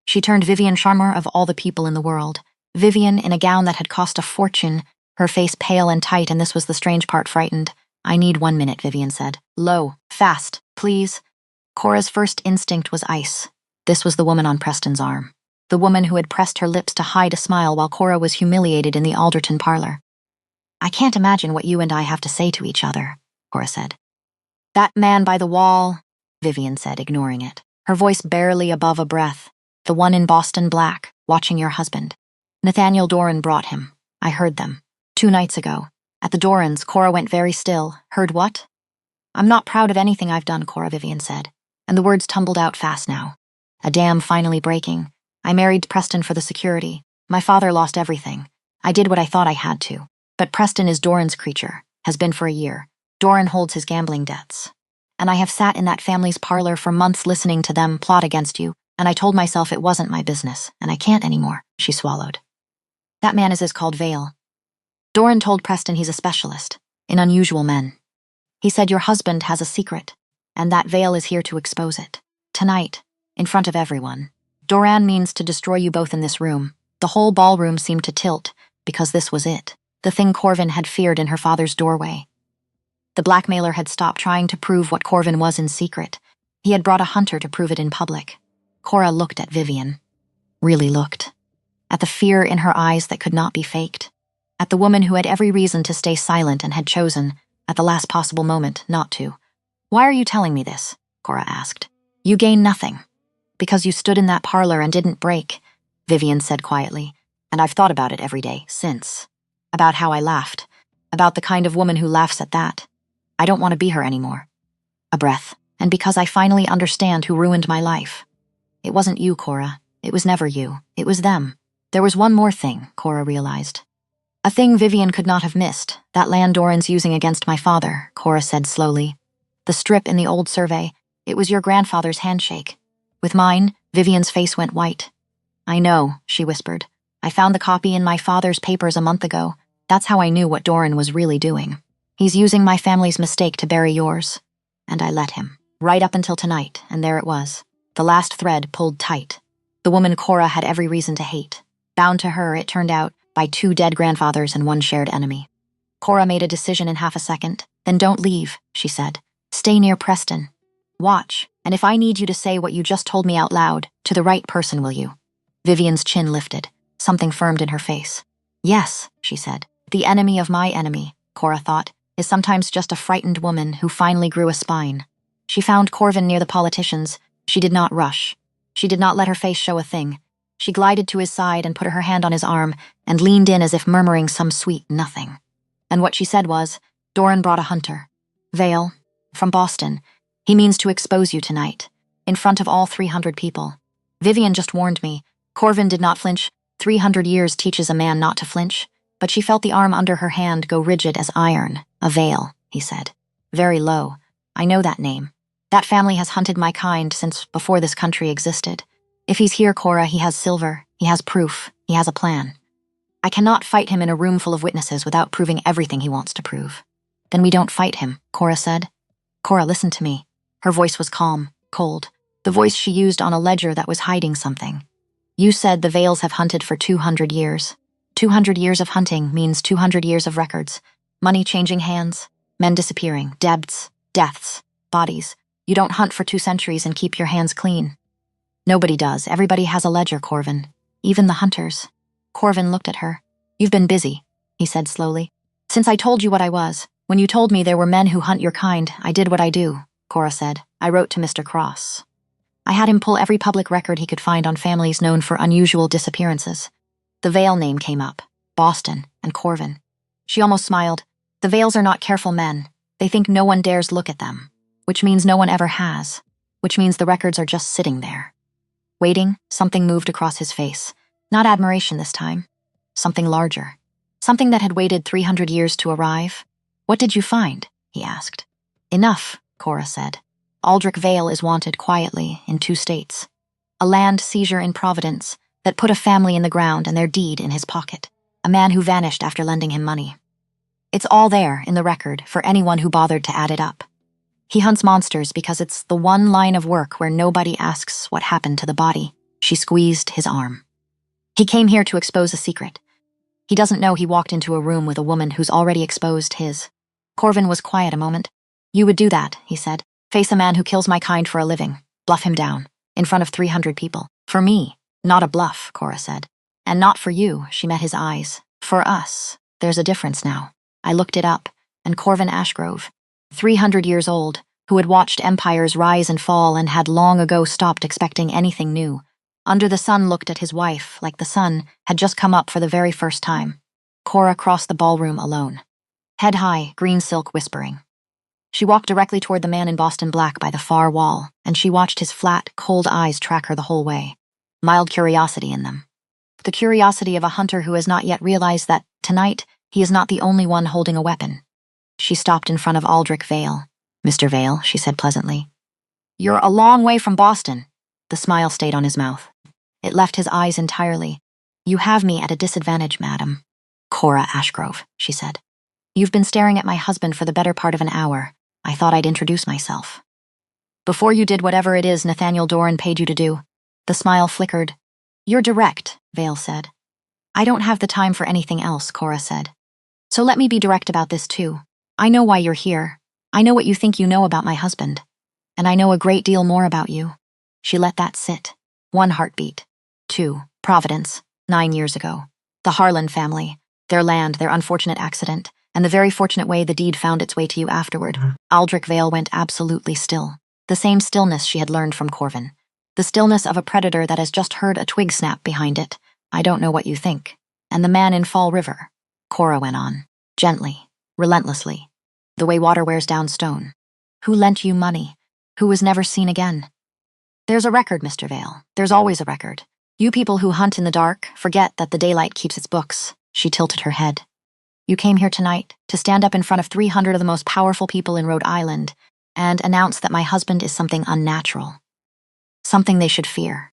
She turned Vivian Charmer of all the people in the world. Vivian in a gown that had cost a fortune, her face pale and tight, and this was the strange part, frightened. "I need 1 minute," Vivian said. "Low, fast, please." Cora's first instinct was ice. This was the woman on Preston's arm. The woman who had pressed her lips to hide a smile while Cora was humiliated in the Alderton parlor. "I can't imagine what you and I have to say to each other," Cora said. "That man by the wall," Vivian said, ignoring it, her voice barely above a breath. "The one in Boston black, watching your husband. Nathaniel Doran brought him. I heard them. 2 nights ago. At the Dorans, Cora went very still. Heard what? "I'm not proud of anything I've done," Cora, Vivian said, and the words tumbled out fast now. "A dam finally breaking. I married Preston for the security. My father lost everything. I did what I thought I had to. But Preston is Doran's creature, has been for a year. Doran holds his gambling debts. And I have sat in that family's parlor for months listening to them plot against you, and I told myself it wasn't my business, and I can't anymore," she swallowed. "That man is called Vale. Doran told Preston he's a specialist in unusual men. He said your husband has a secret, and that Vale is here to expose it. Tonight, in front of everyone. Doran means to destroy you both in this room." The whole ballroom seemed to tilt, because this was it, the thing Corvin had feared in her father's doorway. The blackmailer had stopped trying to prove what Corvin was in secret. He had brought a hunter to prove it in public. Cora looked at Vivian. Really looked. At the fear in her eyes that could not be faked. At the woman who had every reason to stay silent and had chosen, at the last possible moment, not to. "Why are you telling me this?" Cora asked. "You gain nothing. Because you stood in that parlor and didn't break," Vivian said quietly. "And I've thought about it every day since. About how I laughed. About the kind of woman who laughs at that. I don't want to be her anymore." A breath. "And because I finally understand who ruined my life. It wasn't you, Cora. It was never you. It was them. There was one more thing," Cora realized. "A thing Vivian could not have missed. That land Doran's using against my father," Cora said slowly. "The strip in the old survey. It was your grandfather's handshake. With mine, Vivian's face went white. "I know," she whispered. "I found the copy in my father's papers a month ago. That's how I knew what Doran was really doing. He's using my family's mistake to bury yours. And I let him. Right up until tonight, and there it was. The last thread pulled tight. The woman Cora had every reason to hate. Bound to her, it turned out, by 2 dead grandfathers and 1 shared enemy." Cora made a decision in half a second. "Then don't leave," she said. "Stay near Preston. Watch, and if I need you to say what you just told me out loud, to the right person, will you?" Vivian's chin lifted. Something firmed in her face. "Yes," she said. "The enemy of my enemy," Cora thought, "is sometimes just a frightened woman who finally grew a spine." She found Corvin near the politicians. She did not rush. She did not let her face show a thing. She glided to his side and put her hand on his arm and leaned in as if murmuring some sweet nothing. And what she said was, "Doran brought a hunter. Vale, from Boston. He means to expose you tonight, in front of all 300 people. Vivian just warned me." Corvin did not flinch. 300 years teaches a man not to flinch. But she felt the arm under her hand go rigid as iron. "A Vale," he said. "Very low. I know that name. That family has hunted my kind since before this country existed. If he's here, Cora, he has silver, he has proof, he has a plan. I cannot fight him in a room full of witnesses without proving everything he wants to prove." "Then we don't fight him," Cora said. "Cora, listen to me." Her voice was calm, cold, the voice she used on a ledger that was hiding something. "You said the Vales have hunted for 200 years. 200 years of hunting means 200 years of records. Money changing hands, men disappearing, debts, deaths, bodies. You don't hunt for 2 centuries and keep your hands clean. Nobody does. Everybody has a ledger, Corvin. Even the hunters." Corvin looked at her. "You've been busy," he said slowly. "Since I told you what I was. When you told me there were men who hunt your kind, I did what I do," Cora said. "I wrote to Mr. Cross. I had him pull every public record he could find on families known for unusual disappearances. The Vale name came up, Boston, and Corvin." She almost smiled. The Vales are not careful men. They think no one dares look at them, which means no one ever has, which means the records are just sitting there. Waiting, something moved across his face. Not admiration this time. Something larger. Something that had waited 300 years to arrive. What did you find? He asked. Enough, Cora said. Aldrich Vale is wanted quietly in 2 states. A land seizure in Providence that put a family in the ground and their deed in his pocket. A man who vanished after lending him money. It's all there in the record for anyone who bothered to add it up. He hunts monsters because it's the one line of work where nobody asks what happened to the body. She squeezed his arm. He came here to expose a secret. He doesn't know he walked into a room with a woman who's already exposed his. Corvin was quiet a moment. You would do that, he said. Face a man who kills my kind for a living. Bluff him down. In front of 300 people. For me. Not a bluff, Cora said. And not for you, she met his eyes. For us. There's a difference now. I looked it up. And Corvin Ashgrove, 300 years old, who had watched empires rise and fall and had long ago stopped expecting anything new, under the sun looked at his wife like the sun had just come up for the very first time. Cora crossed the ballroom alone. Head high, green silk whispering. She walked directly toward the man in Boston black by the far wall, and she watched his flat, cold eyes track her the whole way. Mild curiosity in them. The curiosity of a hunter who has not yet realized that, tonight, he is not the only one holding a weapon. She stopped in front of Aldrich Vale. Mr. Vale, she said pleasantly. You're a long way from Boston. The smile stayed on his mouth. It left his eyes entirely. You have me at a disadvantage, madam. Cora Ashgrove, she said. You've been staring at my husband for the better part of an hour. I thought I'd introduce myself. Before you did whatever it is Nathaniel Doran paid you to do. The smile flickered. You're direct, Vale said. I don't have the time for anything else, Cora said. So let me be direct about this too. I know why you're here. I know what you think you know about my husband. And I know a great deal more about you. She let that sit. 1 heartbeat. 2. Providence. 9 years ago. The Harlan family. Their land, their unfortunate accident, and the very fortunate way the deed found its way to you afterward. Aldrich Vale went absolutely still. The same stillness she had learned from Corvin. The stillness of a predator that has just heard a twig snap behind it. I don't know what you think. And the man in Fall River. Cora went on. Gently. Relentlessly. The way water wears down stone. Who lent you money? Who was never seen again? There's a record, Mr. Vale. There's always a record. You people who hunt in the dark forget that the daylight keeps its books. She tilted her head. You came here tonight to stand up in front of 300 of the most powerful people in Rhode Island and announce that my husband is something unnatural. Something they should fear.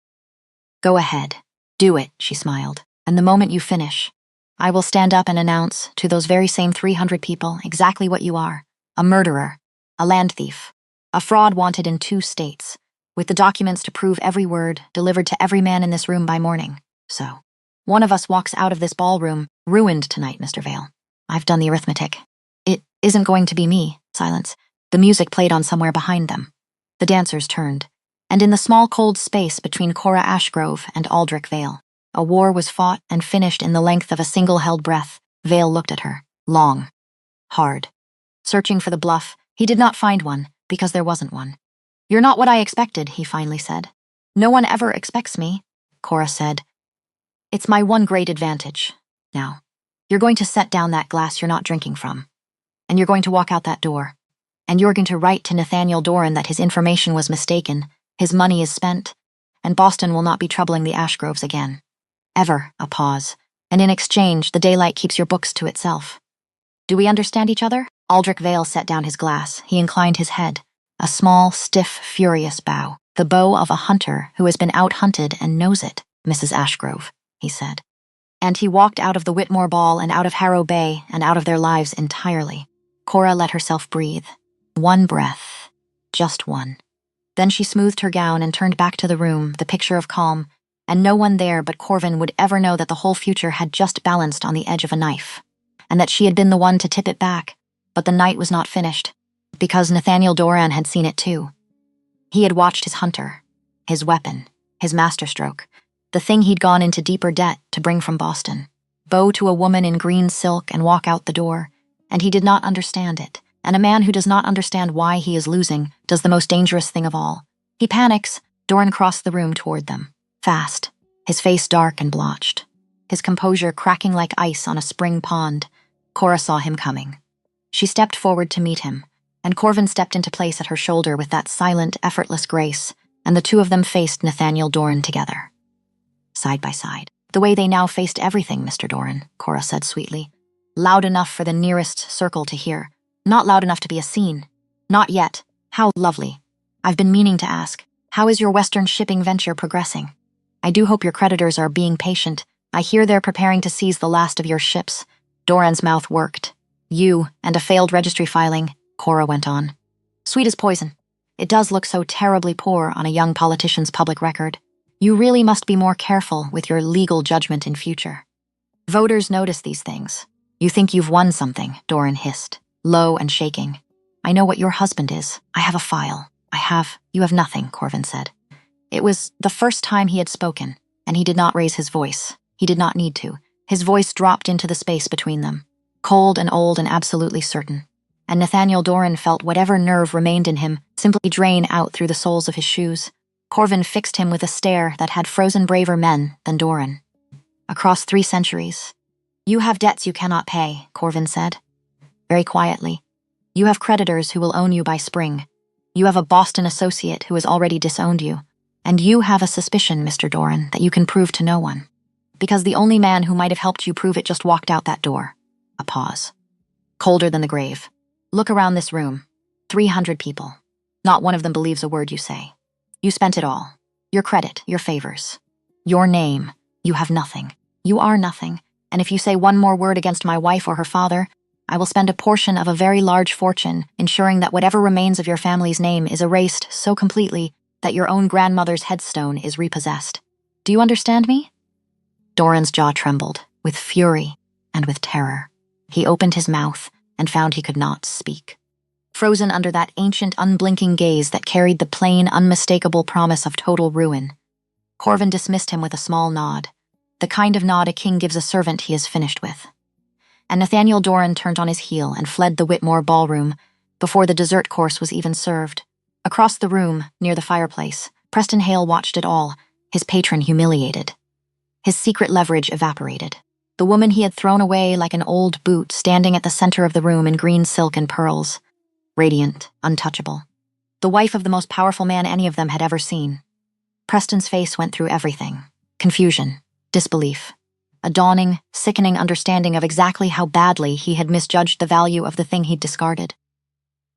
Go ahead. Do it, she smiled. And the moment you finish, I will stand up and announce to those very same 300 people exactly what you are. A murderer. A land thief. A fraud wanted in 2 states, with the documents to prove every word delivered to every man in this room by morning. So, one of us walks out of this ballroom ruined tonight, Mr. Vale. I've done the arithmetic. It isn't going to be me. Silence. The music played on somewhere behind them. The dancers turned, and in the small cold space between Cora Ashgrove and Aldrich Vale, a war was fought and finished in the length of a single held breath. Vale looked at her. Long. Hard. Searching for the bluff, he did not find one, because there wasn't one. You're not what I expected, he finally said. No one ever expects me, Cora said. It's my one great advantage. Now, you're going to set down that glass you're not drinking from. And you're going to walk out that door. And you're going to write to Nathaniel Doran that his information was mistaken, his money is spent, and Boston will not be troubling the Ashgroves again. Ever. A pause. And in exchange, the daylight keeps your books to itself. Do we understand each other? Aldrich Vale set down his glass. He inclined his head. A small, stiff, furious bow. The bow of a hunter who has been out-hunted and knows it, Mrs. Ashgrove, he said. And he walked out of the Whitmore Ball and out of Harrow Bay and out of their lives entirely. Cora let herself breathe. 1 breath. Just one. Then she smoothed her gown and turned back to the room, the picture of calm, and no one there but Corvin would ever know that the whole future had just balanced on the edge of a knife, and that she had been the one to tip it back, but the night was not finished, because Nathaniel Doran had seen it too. He had watched his hunter, his weapon, his masterstroke, the thing he'd gone into deeper debt to bring from Boston, bow to a woman in green silk and walk out the door, and he did not understand it. And a man who does not understand why he is losing does the most dangerous thing of all. He panics. Doran crossed the room toward them. Fast. His face dark and blotched. His composure cracking like ice on a spring pond. Cora saw him coming. She stepped forward to meet him, and Corvin stepped into place at her shoulder with that silent, effortless grace, and the two of them faced Nathaniel Doran together. Side by side. The way they now faced everything, Mr. Doran, Cora said sweetly. Loud enough for the nearest circle to hear. Not loud enough to be a scene. Not yet. How lovely. I've been meaning to ask, how is your Western shipping venture progressing? I do hope your creditors are being patient. I hear they're preparing to seize the last of your ships. Doran's mouth worked. You, and a failed registry filing, Cora went on. Sweet as poison. It does look so terribly poor on a young politician's public record. You really must be more careful with your legal judgment in future. Voters notice these things. You think you've won something, Doran hissed, low and shaking. I know what your husband is. I have a file. You have nothing, Corvin said. It was the first time he had spoken, and he did not raise his voice. He did not need to. His voice dropped into the space between them, cold and old and absolutely certain. And Nathaniel Doran felt whatever nerve remained in him simply drain out through the soles of his shoes. Corvin fixed him with a stare that had frozen braver men than Doran. Across 3 centuries. You have debts you cannot pay, Corvin said. Very quietly. You have creditors who will own you by spring. You have a Boston associate who has already disowned you. And you have a suspicion, Mr. Doran, that you can prove to no one. Because the only man who might have helped you prove it just walked out that door. A pause. Colder than the grave. Look around this room. 300 people. Not one of them believes a word you say. You spent it all. Your credit, your favors. Your name. You have nothing. You are nothing. And if you say one more word against my wife or her father, I will spend a portion of a very large fortune ensuring that whatever remains of your family's name is erased so completely that your own grandmother's headstone is repossessed. Do you understand me? Doran's jaw trembled, with fury and with terror. He opened his mouth and found he could not speak. Frozen under that ancient, unblinking gaze that carried the plain, unmistakable promise of total ruin. Corvin dismissed him with a small nod, the kind of nod a king gives a servant he is finished with. And Nathaniel Doran turned on his heel and fled the Whitmore ballroom before the dessert course was even served. Across the room, near the fireplace, Preston Hale watched it all, his patron humiliated. His secret leverage evaporated. The woman he had thrown away like an old boot standing at the center of the room in green silk and pearls. Radiant, untouchable. The wife of the most powerful man any of them had ever seen. Preston's face went through everything. Confusion, disbelief, a dawning, sickening understanding of exactly how badly he had misjudged the value of the thing he'd discarded.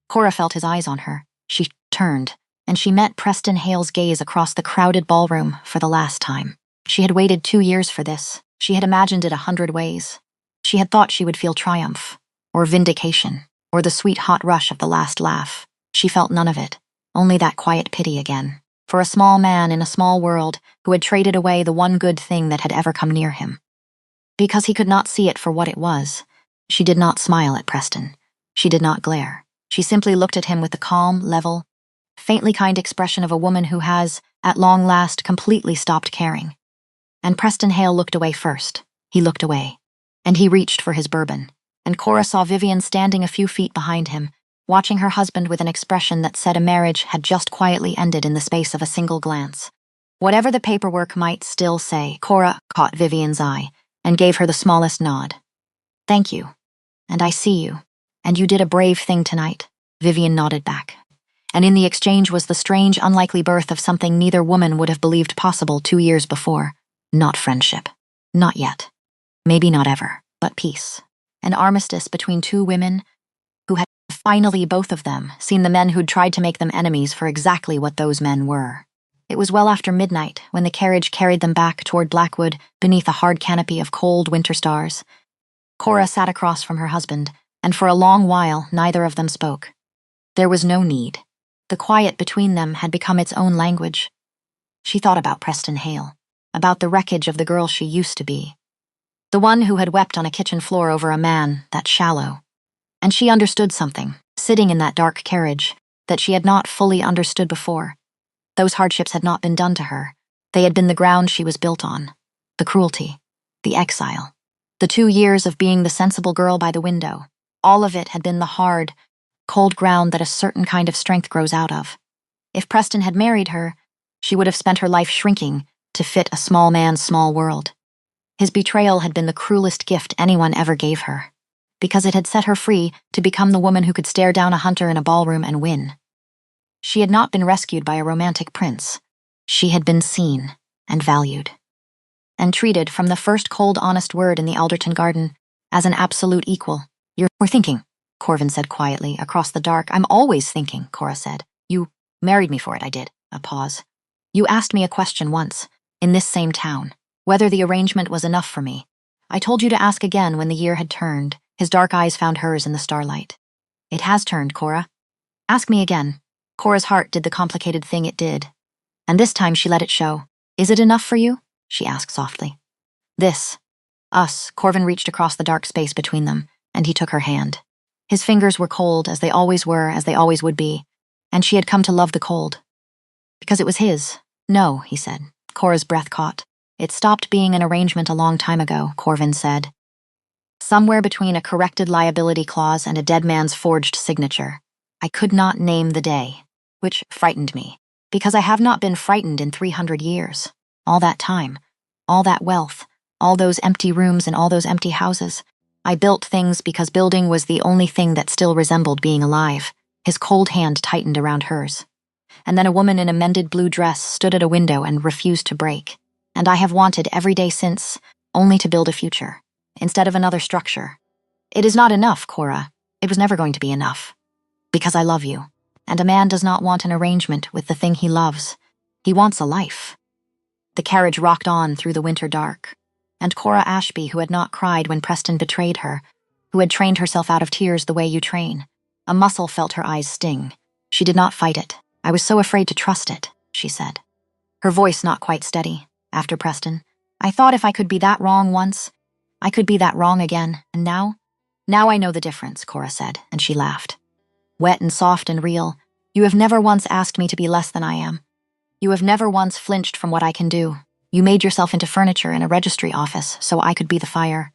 Cora felt his eyes on her. She turned, and she met Preston Hale's gaze across the crowded ballroom for the last time. She had waited 2 years for this. She had imagined it 100 ways. She had thought she would feel triumph, or vindication, or the sweet hot rush of the last laugh. She felt none of it, only that quiet pity again, for a small man in a small world who had traded away the one good thing that had ever come near him. Because he could not see it for what it was, she did not smile at Preston. She did not glare. She simply looked at him with the calm, level, faintly kind expression of a woman who has, at long last, completely stopped caring. And Preston Hale looked away first. He looked away. And he reached for his bourbon. And Cora saw Vivian standing a few feet behind him, watching her husband with an expression that said a marriage had just quietly ended in the space of a single glance. Whatever the paperwork might still say, Cora caught Vivian's eye and gave her the smallest nod. Thank you. And I see you. And you did a brave thing tonight. Vivian nodded back. And in the exchange was the strange, unlikely birth of something neither woman would have believed possible 2 years before. Not friendship. Not yet. Maybe not ever, but peace. An armistice between 2 women who had finally, both of them, seen the men who'd tried to make them enemies for exactly what those men were. It was well after midnight when the carriage carried them back toward Blackwood beneath a hard canopy of cold winter stars. Cora sat across from her husband, and for a long while neither of them spoke. There was no need. The quiet between them had become its own language. She thought about Preston Hale, about the wreckage of the girl she used to be. The one who had wept on a kitchen floor over a man that shallow. And she understood something, sitting in that dark carriage, that she had not fully understood before. Those hardships had not been done to her. They had been the ground she was built on. The cruelty, the exile, the 2 years of being the sensible girl by the window. All of it had been the hard, cold ground that a certain kind of strength grows out of. If Preston had married her, she would have spent her life shrinking to fit a small man's small world. His betrayal had been the cruelest gift anyone ever gave her. because it had set her free to become the woman who could stare down a hunter in a ballroom and win. She had not been rescued by a romantic prince. She had been seen and valued, and treated from the first cold, honest word in the Alderton garden as an absolute equal. We're thinking, Corvin said quietly, across the dark. I'm always thinking, Cora said. You married me for it, I did. A pause. You asked me a question once, in this same town, whether the arrangement was enough for me. I told you to ask again when the year had turned. His dark eyes found hers in the starlight. It has turned, Cora. Ask me again. Cora's heart did the complicated thing it did. And this time she let it show. Is it enough for you? She asked softly. This. Us. Corvin reached across the dark space between them, and he took her hand. His fingers were cold, as they always were, as they always would be, and she had come to love the cold. Because it was his. No, he said. Cora's breath caught. It stopped being an arrangement a long time ago, Corvin said. Somewhere between a corrected liability clause and a dead man's forged signature. I could not name the day, which frightened me, because I have not been frightened in 300 years. All that time, all that wealth, all those empty rooms and all those empty houses. I built things because building was the only thing that still resembled being alive. His cold hand tightened around hers. And then a woman in a mended blue dress stood at a window and refused to break. And I have wanted every day since, only to build a future, instead of another structure. It is not enough, Cora. It was never going to be enough. Because I love you. And a man does not want an arrangement with the thing he loves. He wants a life. The carriage rocked on through the winter dark. And Cora Ashby, who had not cried when Preston betrayed her, who had trained herself out of tears the way you train. A muscle felt her eyes sting. She did not fight it. I was so afraid to trust it, she said. Her voice not quite steady, after Preston. I thought if I could be that wrong once, I could be that wrong again, and now? Now I know the difference, Cora said, and she laughed. Wet and soft and real, you have never once asked me to be less than I am. You have never once flinched from what I can do. You made yourself into furniture in a registry office so I could be the fire.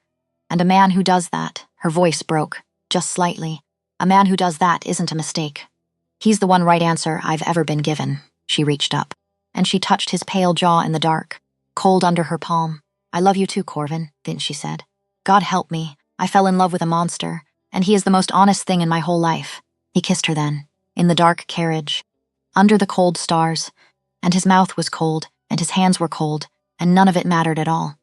And a man who does that, her voice broke, just slightly. A man who does that isn't a mistake. He's the one right answer I've ever been given. She reached up, and she touched his pale jaw in the dark, cold under her palm. I love you too, Corvin, then she said. God help me, I fell in love with a monster, and he is the most honest thing in my whole life. He kissed her then, in the dark carriage, under the cold stars, and his mouth was cold, and his hands were cold, and none of it mattered at all.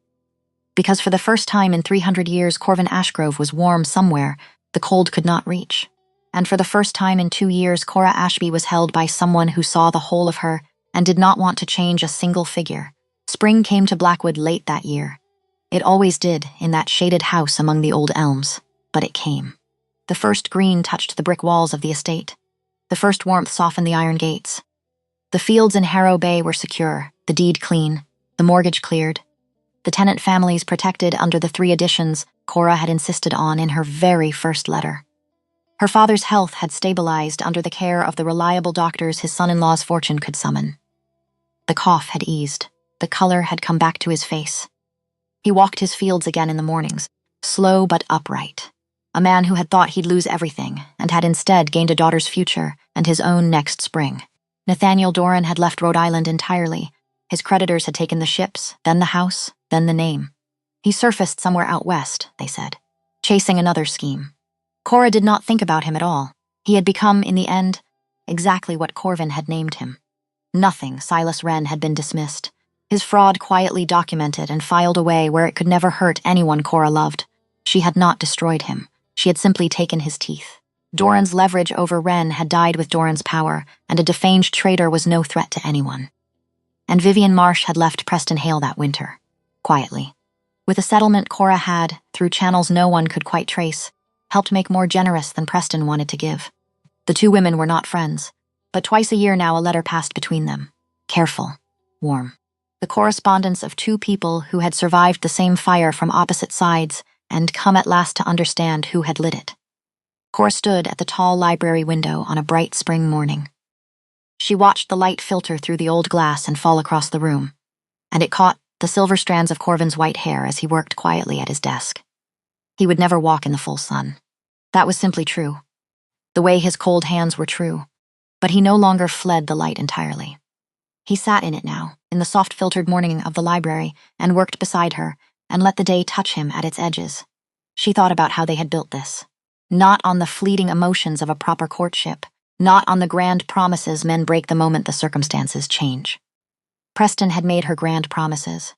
Because for the first time in 300 years, Corvin Ashgrove was warm somewhere the cold could not reach. And for the first time in 2 years, Cora Ashby was held by someone who saw the whole of her and did not want to change a single figure. Spring came to Blackwood late that year. It always did, in that shaded house among the old elms, but it came. The first green touched the brick walls of the estate. The first warmth softened the iron gates. The fields in Harrow Bay were secure, the deed clean, the mortgage cleared. The tenant families protected under the 3 additions Cora had insisted on in her very first letter. Her father's health had stabilized under the care of the reliable doctors his son-in-law's fortune could summon. The cough had eased. The color had come back to his face. He walked his fields again in the mornings, slow but upright. A man who had thought he'd lose everything and had instead gained a daughter's future and his own next spring. Nathaniel Doran had left Rhode Island entirely. His creditors had taken the ships, then the house, then the name. He surfaced somewhere out west, they said, chasing another scheme. Cora did not think about him at all. He had become, in the end, exactly what Corvin had named him. Nothing, Silas Wren, had been dismissed. His fraud quietly documented and filed away where it could never hurt anyone Cora loved. She had not destroyed him. She had simply taken his teeth. Doran's leverage over Wren had died with Doran's power, and a defanged traitor was no threat to anyone. And Vivian Marsh had left Preston Hale that winter, quietly. With a settlement Cora had, through channels no one could quite trace, helped make more generous than Preston wanted to give. The 2 women were not friends, but twice a year now a letter passed between them. Careful, warm. The correspondence of 2 people who had survived the same fire from opposite sides and come at last to understand who had lit it. Cora stood at the tall library window on a bright spring morning. She watched the light filter through the old glass and fall across the room, and it caught the silver strands of Corvin's white hair as he worked quietly at his desk. He would never walk in the full sun. That was simply true. The way his cold hands were true. But he no longer fled the light entirely. He sat in it now, in the soft-filtered morning of the library, and worked beside her, and let the day touch him at its edges. She thought about how they had built this. Not on the fleeting emotions of a proper courtship, not on the grand promises men break the moment the circumstances change. Preston had made her grand promises.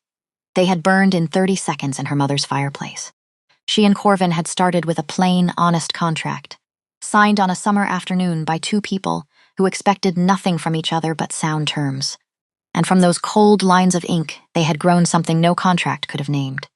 They had burned in 30 seconds in her mother's fireplace. She and Corvin had started with a plain, honest contract, signed on a summer afternoon by two people who expected nothing from each other but sound terms. And from those cold lines of ink, they had grown something no contract could have named.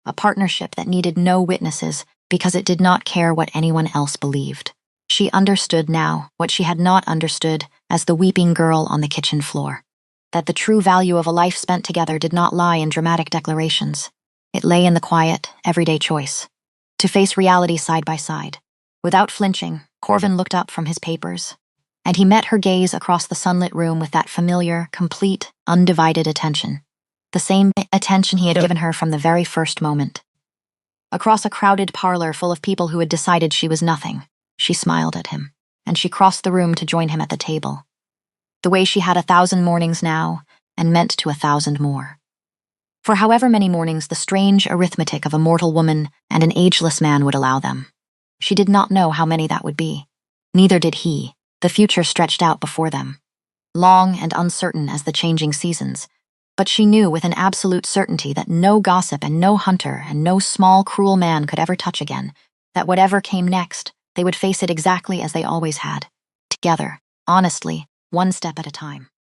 A partnership that needed no witnesses because it did not care what anyone else believed. She understood now what she had not understood as the weeping girl on the kitchen floor. That the true value of a life spent together did not lie in dramatic declarations. It lay in the quiet, everyday choice. To face reality side by side. Without flinching, Corvin looked up from his papers, and he met her gaze across the sunlit room with that familiar, complete, undivided attention. The same attention he had given her from the very first moment. Across a crowded parlor full of people who had decided she was nothing, she smiled at him, and she crossed the room to join him at the table. The way she had 1,000 mornings now, and meant to 1,000 more. For however many mornings the strange arithmetic of a mortal woman and an ageless man would allow them. She did not know how many that would be. Neither did he. The future stretched out before them, long and uncertain as the changing seasons, but she knew with an absolute certainty that no gossip and no hunter and no small, cruel man could ever touch again, that whatever came next, they would face it exactly as they always had, together, honestly, one step at a time.